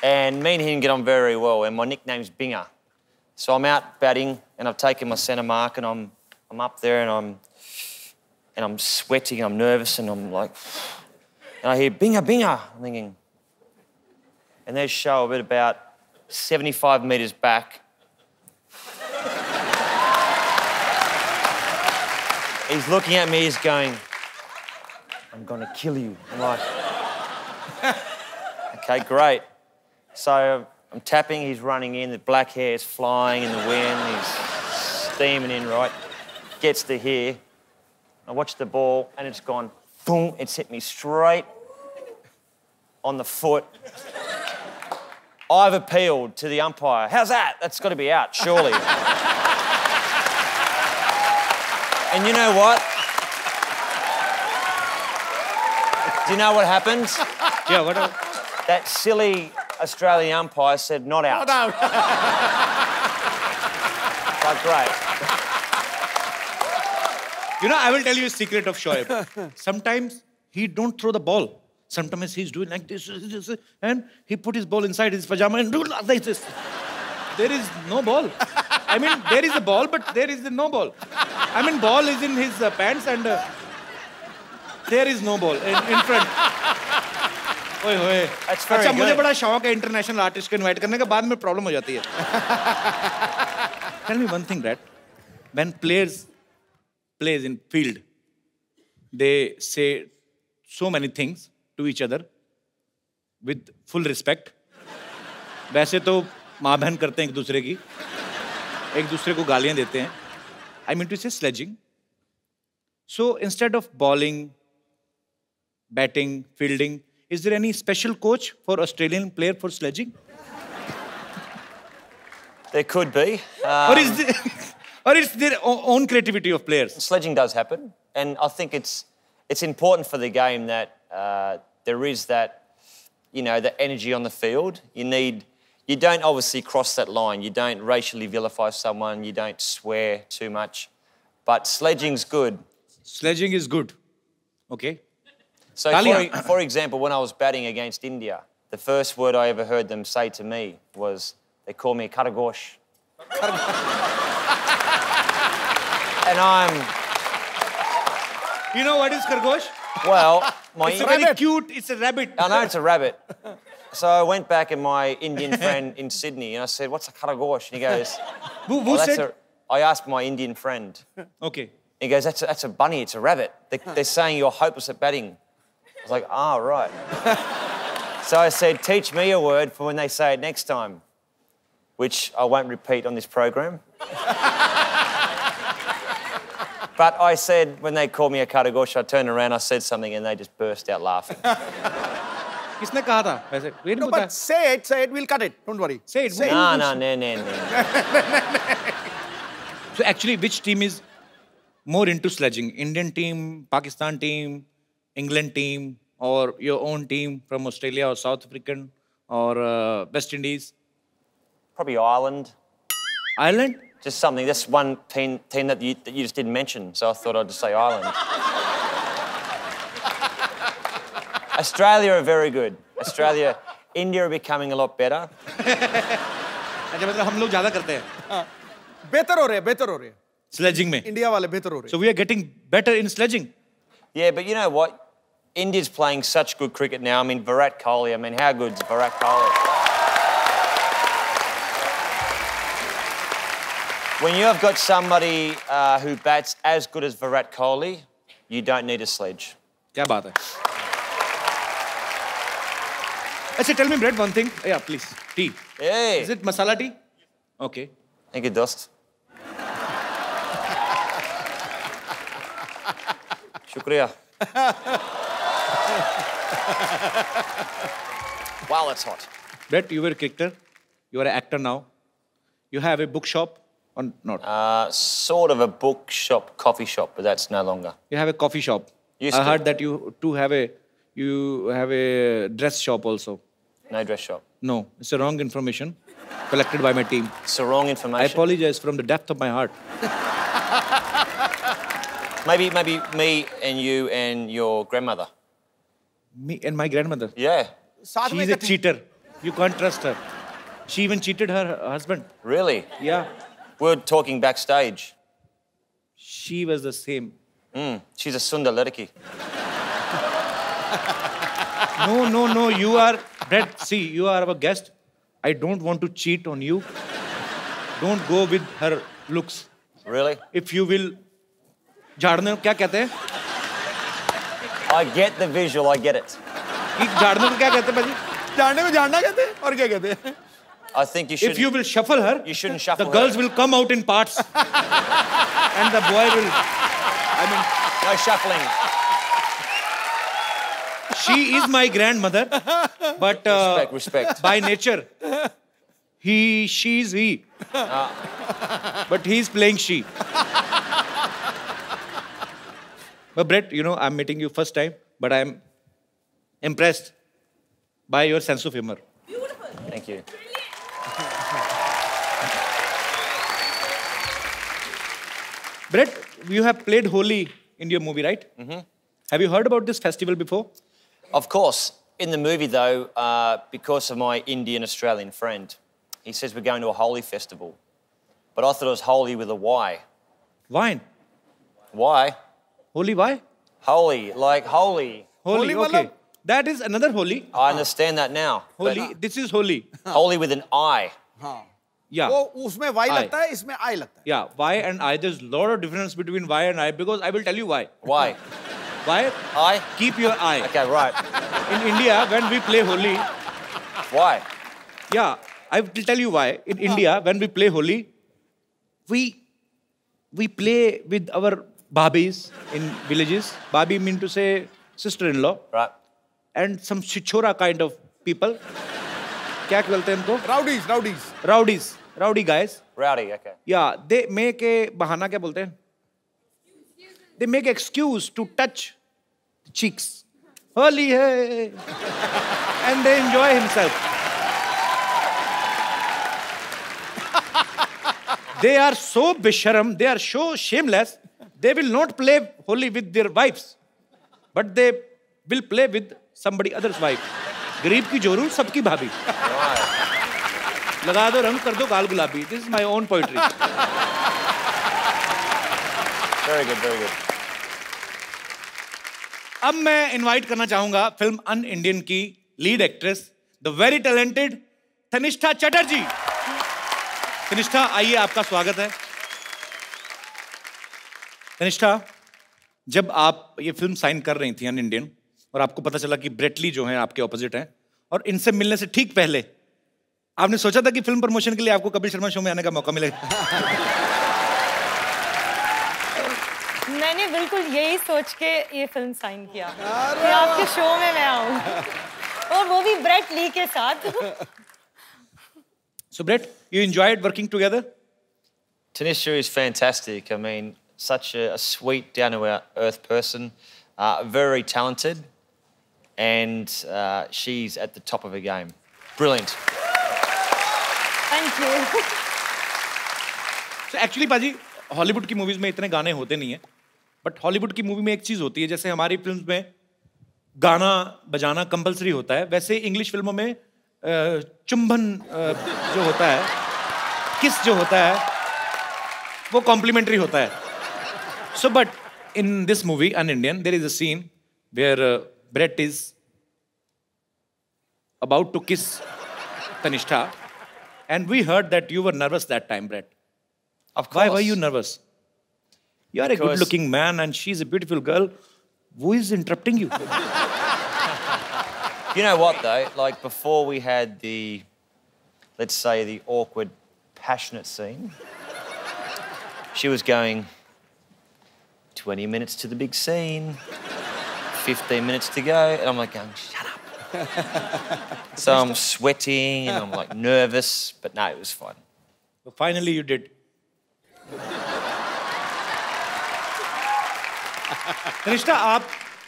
And me and him get on very well, and my nickname's Binger. So I'm out batting, and I've taken my centre mark, and I'm up there, and I'm sweating, and I'm nervous, and I'm like, and I hear Binger, Binger. I'm thinking, and there's Shoaib at about 75 metres back. He's looking at me, he's going, I'm gonna kill you. I'm like, okay, great. So I'm tapping, he's running in, the black hair is flying in the wind, he's steaming in, right? Gets to here. I watch the ball and it's gone, boom, it's hit me straight on the foot. I've appealed to the umpire. How's that? That's got to be out, surely. And you know what? Do you know what happened? Yeah, what? That silly Australian umpire said not out. Not out. Like, great. You know, I will tell you a secret of Shoaib. Sometimes he don't throw the ball. Sometimes he's doing like this, and he put his ball inside his pajama and do like this. There is no ball. I mean, there is a ball, but there is no ball. I mean, ball is in his pants and there is no ball in front. ओए होए। अच्छा, मुझे बड़ा शौक है international artist को invite करने का, बाद में प्रॉब्लम हो जाती है। Tell me one thing, Brad. When players plays in field, They say so many things to each other with full respect. वैसे तो माँ बहन करते हैं एक दूसरे को गालियाँ देते हैं. I mean to say sledging. So instead of bowling, batting, fielding, is there any special coach for Australian player for sledging? There could be. Or it's their own creativity of players? Sledging does happen, and I think it's important for the game that there is that, the energy on the field. You don't obviously cross that line. You don't racially vilify someone. You don't swear too much. But sledging's good. Sledging is good. Okay. So, for example, when I was batting against India, the first word I ever heard them say to me was, they call me Karagosh. And You know what is Khargosh? Well, it's a very cute, it's a rabbit. I know it's a rabbit. So I went back and my Indian friend in Sydney and I said, what's a Karagosh? And he goes, Who said? I asked my Indian friend. Okay. He goes, that's a bunny, it's a rabbit. They're saying you're hopeless at batting. I was like, right. So I said, teach me a word for when they say it next time, which I won't repeat on this program. But I said, when they called me a Karagosh, I turned around, I said something, and they just burst out laughing. किसने कहा था वैसे? No, but say it, we'll cut it. Don't worry. Say it. No. So actually, which team is more into sledging? Indian team, Pakistan team, England team, or your own team from Australia or South African or West Indies? Probably Ireland. Ireland? Just something. That's one team that you just didn't mention, so I thought I'd just say Ireland. Australia are very good. India are becoming a lot better. अच्छा मतलब हम लोग ज़्यादा करते हैं. बेहतर हो रहे हैं. Sledging में. इंडिया वाले बेहतर हो रहे हैं. So we are getting better in sledging. Yeah, but you know what? India's playing such good cricket now. I mean, Virat Kohli. I mean, how good's Virat Kohli? When you have got somebody who bats as good as Virat Kohli, you don't need a sledge. क्या बात है? अच्छा, tell me, Brett, one thing. Yeah, please. Tea. Hey. Is it masala tea? Okay. Thank you, Dost. Shukriya. Wow, that's hot. Brett, you were a cricketer. You are an actor now. You have a bookshop or not? Sort of a bookshop, coffee shop, but that's no longer. You have a coffee shop. I heard that you have a dress shop also. No dress shop. No, it's a wrong information collected by my team. It's the wrong information. I apologize from the depth of my heart. Maybe me and you and your grandmother. Me and my grandmother? Yeah. She's a cheater. You can't trust her. She even cheated her husband. Really? Yeah. We were talking backstage. She was the same. She's a Sundar Ladaki. No. You are, Brett, see, you are our guest. I don't want to cheat on you. Don't go with her looks. Really? If you will, झाड़ने क्या कहते हैं? I get the visual, I get it. झाड़ने को क्या कहते हैं भाजी? झाड़ने में झाड़ना कहते हैं और क्या कहते हैं? I think you should. If you will shuffle her, you shouldn't shuffle the girls will come out in parts, and the boy will. No shuffling. She is my grandmother, but respect. By nature, she's he. But he's playing she. But Brett, I'm meeting you first time, but I'm impressed by your sense of humor. Beautiful. Thank you. Brett, you have played Holi in your movie, right? Mm-hmm. Have you heard about this festival before? Of course. In the movie, though, because of my Indian-Australian friend, he says we're going to a Holi festival. But I thought it was Holi with a Y. Wine? Why? Holi, why? Holy, like holy. Holy, okay. That is another Holi. I understand that now. Holi, this is Holi. Holy with an I. Yeah. वो उसमें Y लगता है, इसमें I लगता है. Yeah, Y and I. There's a lot of difference between Y and I because I will tell you why. Why? Why? Eye? Keep your eye. Okay, right. In India, when we play Holi, Why? yeah, I will tell you why. In India, when we play Holi, we play with our bhabis in villages. Bhabi mean to say sister-in-law. Right. And some chichora kind of people. क्या बोलते हैं इनको? Rowdies. Rowdy guys. Rowdy, okay. Yeah, they make a बहाना क्या बोलते हैं? They make excuse to touch cheeks. Holi hai. And they enjoy himself. They are so bisharam, they are so shameless, they will not play Holi with their wives. But they will play with somebody other's wife. गरीब की जोरू सबकी भाभी. लगा दो रंग कर दो गाल गुलाबी. This is my own poetry. Very good, very good. अब मैं इनवाइट करना चाहूंगा फिल्म अन इंडियन की lead actress the very talented Tanishtha Chatterjee. Tanishtha आइए, आपका स्वागत है. तनिष्ठा, जब आप ये फिल्म साइन कर रही थी अन इंडियन और आपको पता चला कि ब्रेट ली जो है आपके ऑपोजिट हैं और इनसे मिलने से ठीक पहले आपने सोचा था कि फिल्म प्रमोशन के लिए आपको कपिल शर्मा शो में आने का मौका मिलेगा? मैंने बिल्कुल यही सोच के ये फिल्म साइन किया कि आपके शो में मैं आऊं, और वो भी ब्रेट ली के साथ. So Brett, you enjoyed working together? Tanisha is fantastic. I mean, such a sweet, down-to-earth person, very talented, and she's at the top of her game. Brilliant. Thank you. So actually पाजी, Hollywood की movies में इतने गाने होते नहीं हैं, but Hollywood की movie में एक चीज होती है, जैसे हमारी फिल्म्स में गाना बजाना कंपलसरी होता है, वैसे इंग्लिश फिल्मों में चुंबन जो होता है, किस जो होता है, वो कॉम्प्लीमेंट्री होता है. So but in this movie an Indian there is a scene where Brett is about to kiss Tanishtha, and we heard that you were nervous that time, Brett. Of course. Why were you nervous? You are a good-looking man, and she's a beautiful girl. Who is interrupting you? You know what, though? Like, before we had the, let's say, the awkward, passionate scene, she was going, 20 minutes to the big scene, 15 minutes to go, and I'm like going, shut up. So I'm sweating and I'm like nervous, but no, it was fun. But finally you did. Tanishtha,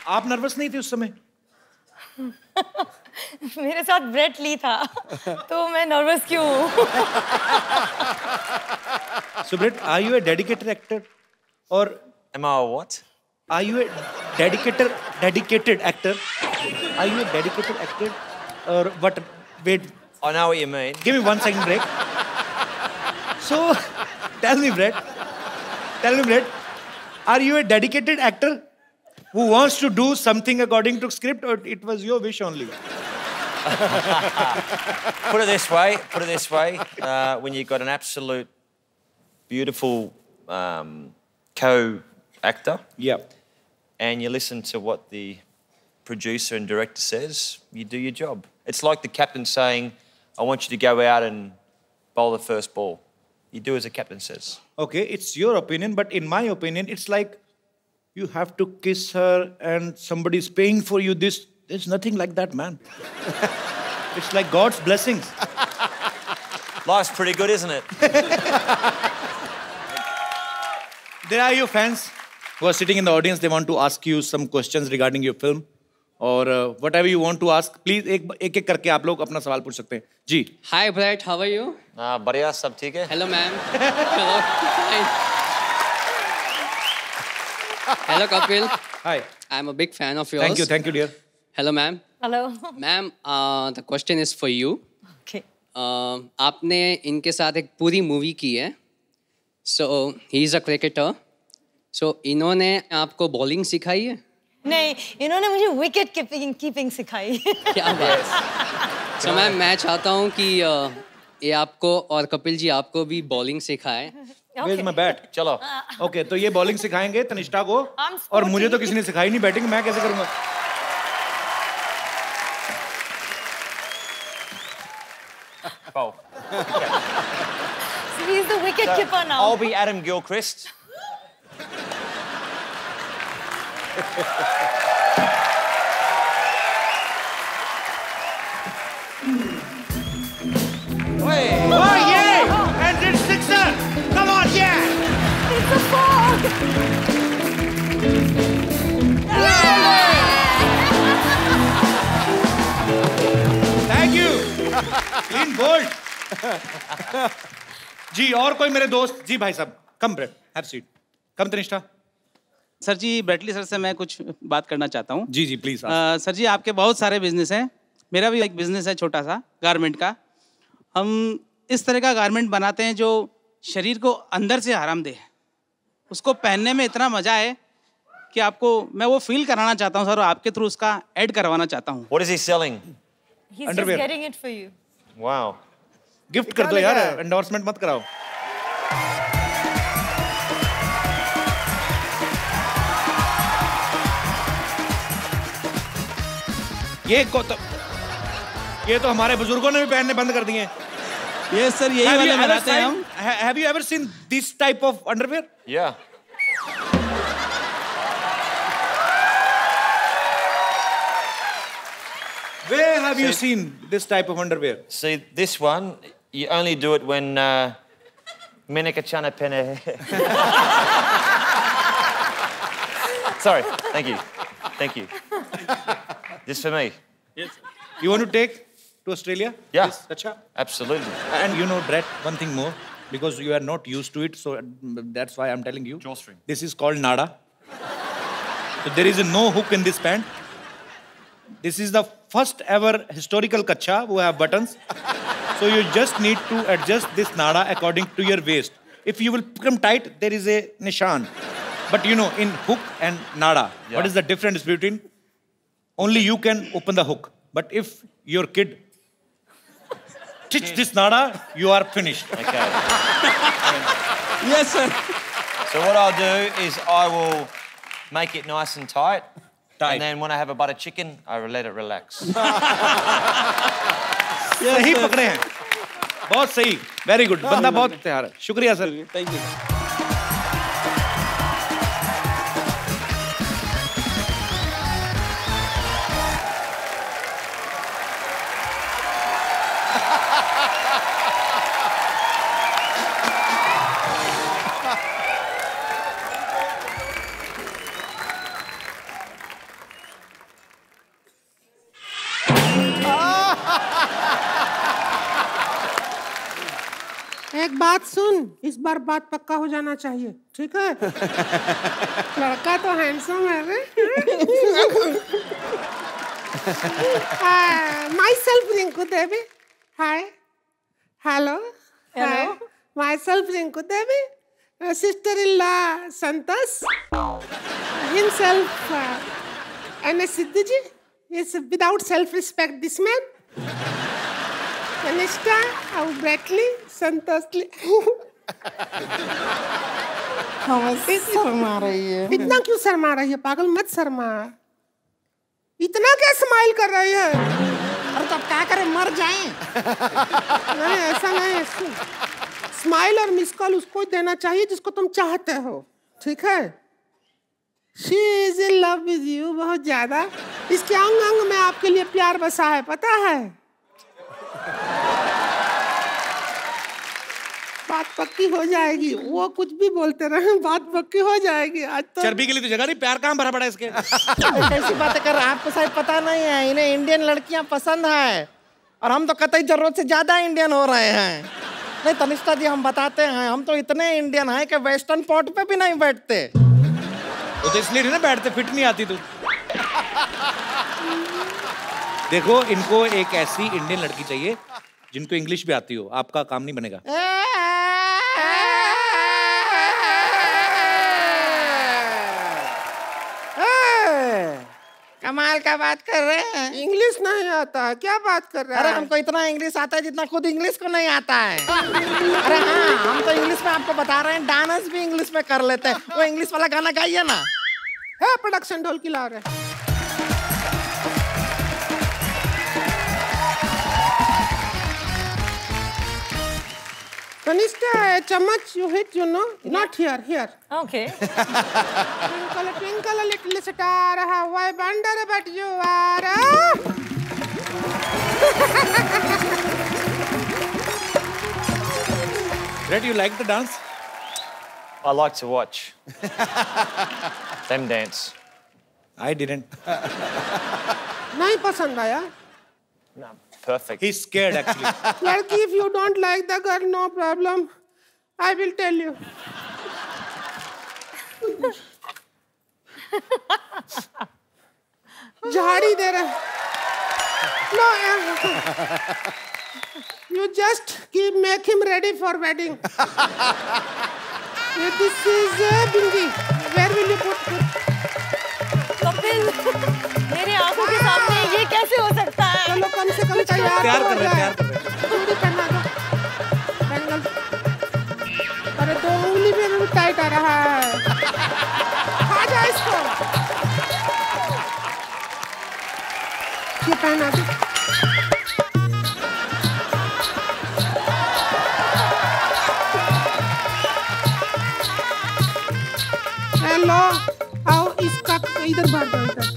आप nervous नहीं थे उस समय? मेरे साथ Brett Lee था, तो मैं नर्वस क्यों हूँ? So Brett, are you a dedicated actor, or am I a what? Are you a dedicated actor? Are you a dedicated actor, or what? Wait. I know what you mean. Give me 1 second break. So, tell me, Brett, are you a dedicated actor who wants to do something according to script, or it was your wish only? Put it this way, when you've got an absolute beautiful co-actor, yeah, and you listen to what the producer and director says, you do your job. It's like the captain saying, I want you to go out and bowl the first ball. You do as the captain says. Okay, it's your opinion, but in my opinion, it's like you have to kiss her and somebody's paying for you this. There's nothing like that, man. It's like God's blessings. Life's pretty good, isn't it? There are your fans who are sitting in the audience. They want to ask you some questions regarding your film. और whatever you want to ask, please एक करके आप लोग अपना सवाल पूछ सकते हैं. जी. Hi Brett, how are you? बढ़िया, सब ठीक है. Hello ma'am. Hello. Hi. Hello Kapil. Hi. I'm a big fan of yours. Thank you dear. Hello ma'am. Hello. Ma'am, the question is for you. Okay. आपने इनके साथ एक पूरी movie की है. So he is a cricketer. So इन्होंने आपको bowling सिखाई है? नहीं, इन्होंने मुझे विकेट कीपिंग सिखाई. क्या बात. So मैम, मैं चाहता हूँ कि ये आपको और कपिल जी आपको भी बॉलिंग सिखाए. Where's my bat? चलो। ओके, तो ये बॉलिंग सिखाएंगे तनिष्ठा को, I'm और मुझे तो sporty. किसी ने सिखाई नहीं बैटिंग, मैं कैसे करूंगा? Bowl. So he's the wicket keeper now. I'll be Adam Gilchrist. Oh yeah! And it's sixer! Come on, yeah! It's a four. Thank you! Clean bold! जी, और कोई मेरे दोस्त? जी भाई साहब, come Brad, have seat. Come Tanishtha. Sir ji, Bradley sir से मैं कुछ बात करना चाहता हूँ. जी जी, प्लीज. सर जी, आपके बहुत सारे बिजनेस हैं. मेरा भी एक बिजनेस है छोटा सा, गारमेंट का. हम इस तरह का गारमेंट बनाते हैं जो शरीर को अंदर से आराम दे, उसको पहनने में इतना मजा है कि आपको मैं वो फील कराना चाहता हूँ सर, और आपके थ्रू उसका ऐड करवाना चाहता हूँ. What is he selling? He's Underwear. just getting it for you. Wow. Gift कर दो यार, एंडोर्समेंट मत कराओ. ये तो हमारे बुजुर्गों ने भी पहनने बंद कर दिए हैं. ये सर यही वाले बनाते हैं हम. Have you ever seen this type of underwear? Yeah. Where have you seen this type of underwear? See, this one, you only do it when Meneka Chana Pene. Sorry, thank you. Thank you. Just for me. Yes. You want to take to Australia? Yeah. Yes, acha. Absolutely. And you know, Brett, one thing more, because you are not used to it, so that's why I'm telling you. Drawstring. This is called nada. So there is no hook in this pant. This is the first ever historical kacha who have buttons. So you just need to adjust this nada according to your waist. If you will become tight, there is a nishan. But you know, in hook and nada, what is the difference between? Only you can open the hook. But if your kid stitch this nada, you are finished. Okay. Yes, sir. So what I'll do is I will make it nice and tight. And then when I have a butter chicken, I will let it relax. सही पकड़े हैं. बहुत सही. Very good. बंदा बहुत तैयार है. शुक्रिया सर. Thank you. एक बात सुन, इस बार बात पक्का हो जाना चाहिए, ठीक है? लड़का तो हैंडसम है रे. Myself Rinku Devi. Hi. Hello. Hello. Myself Rinku Devi. Sister-in-law Santas. Himself N.S. Siddhuji. Is without self-respect this man. Kanishka, Bradley, Santosli. Sharma रही है. इतना क्यों शर्मा रही है? पागल मत शर्मा. इतना क्या स्माइल कर रही है? अरे तो अब क्या करें, मर जाएं? नहीं, ऐसा नहीं. स्माइल और मिस कॉल उसको ही देना चाहिए जिसको तुम चाहते हो, ठीक है? She is in love with you बहुत ज्यादा. इसके अंग अंग में आपके लिए प्यार बसा है, पता है? बात पक्की हो जाएगी. वो कुछ भी बोलते रहे, बात पक्की हो जाएगी. आज तो चर्बी के लिए तो जगह नहीं, प्यार कहाँ भरा पड़ा है इसके? कैसी बातें कर रहे हैं? आपको शायद पता नहीं है, इन्हें इंडियन लड़कियां पसंद है और हम तो कतई जरूरत से ज्यादा इंडियन हो रहे हैं. नहीं तनिष्ठा जी, हम बताते हैं, हम तो इतने इंडियन हैं कि वेस्टर्न पॉट पे भी नहीं बैठते. वो तो इसलिए ना बैठते, फिट नहीं आती तू. देखो, इनको एक ऐसी इंडियन लड़की चाहिए जिनको इंग्लिश भी आती हो. आपका काम नहीं बनेगा. कमाल क्या बात कर रहे हैं? इंग्लिश नहीं आता है, क्या बात कर रहा है? अरे हमको इतना इंग्लिश आता है जितना खुद इंग्लिश को नहीं आता है। अरे हाँ, हम तो इंग्लिश में आपको बता रहे हैं, डांस भी इंग्लिश में कर लेते हैं। वो इंग्लिश वाला गाना गाइए ना। है प्रोडक्शन ढोल की ला रहे हैं। Kanishka, a chammach you hit, you know? Not here, here. Okay. Twinkle, twinkle, a little star, how I wonder but you are. Brett, you like the dance? I like to watch them dance. I didn't. नहीं पसंद आया? No, perfect. He's scared actually. लड़की, if you don't like the girl, no problem. I will tell you. झाड़ी दे रहा। No, you just make him ready for wedding. This is Bingi. Where will you put? Kapil, मेरे आंखों के सामने ये कैसे हो सकता है? चलो कम से कम तैयार कर रहे हैं। चूड़ी पहना दो। बैंगल। अरे 2 उंगली में भी टाइट आ रहा है। खा जा इसको। ये पहना दो। हेलो, आओ इसका इधर भर दो इधर।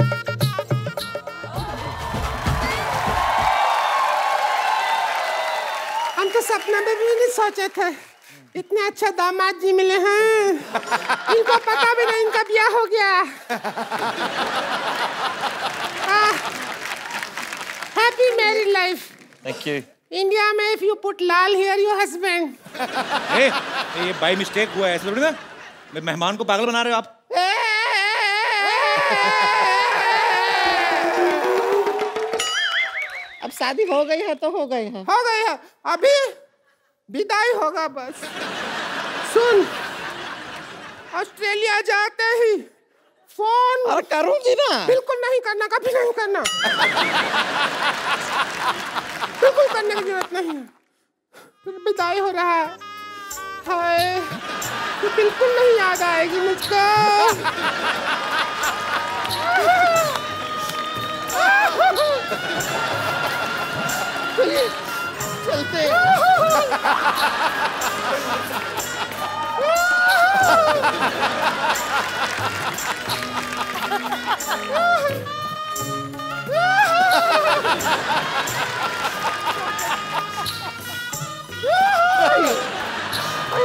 हम तो सपना में भी नहीं सोचे थे इतने अच्छे दामाद जी मिले हैं। इनको पता भी नहीं इनका ब्याह हो गया। Happy married life. Thank you. India में if you put Lal here your husband। ये बाय मिस्टेक हुआ है, ऐसे थोड़ी ना। मेहमान को पागल बना रहे हो आप। अब शादी हो गई है तो हो गई है। हो गई है, अभी विदाई होगा बस। सुन, ऑस्ट्रेलिया जाते ही फोन। अरे करूंगी ना। बिल्कुल नहीं करना, कभी नहीं करना। बिल्कुल करने की जरूरत नहीं है। विदाई हो रहा है। हाय, तो बिल्कुल नहीं याद आएगी मुझको। चलिए चलते।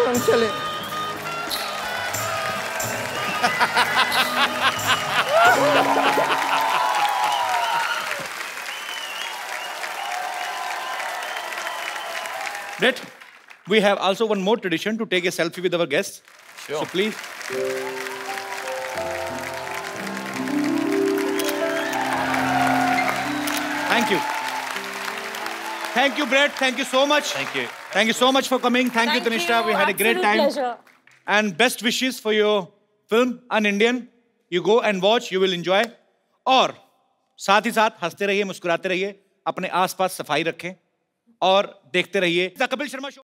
हम चले। Brett, we have also one more tradition to take a selfie with our guests. Sure. So please. Thank you. Thank you, Brett. Thank you so much. Thank you. Thank you so much for coming. Thank you, Tanishta. We had a great time. Pleasure. And best wishes for your film, Un-Indian. You go and watch. You will enjoy. और साथ ही साथ हंसते रहिए, मुस्कुराते रहिए, अपने आसपास सफाई रखें और देखते रहिए द कपिल शर्मा शो।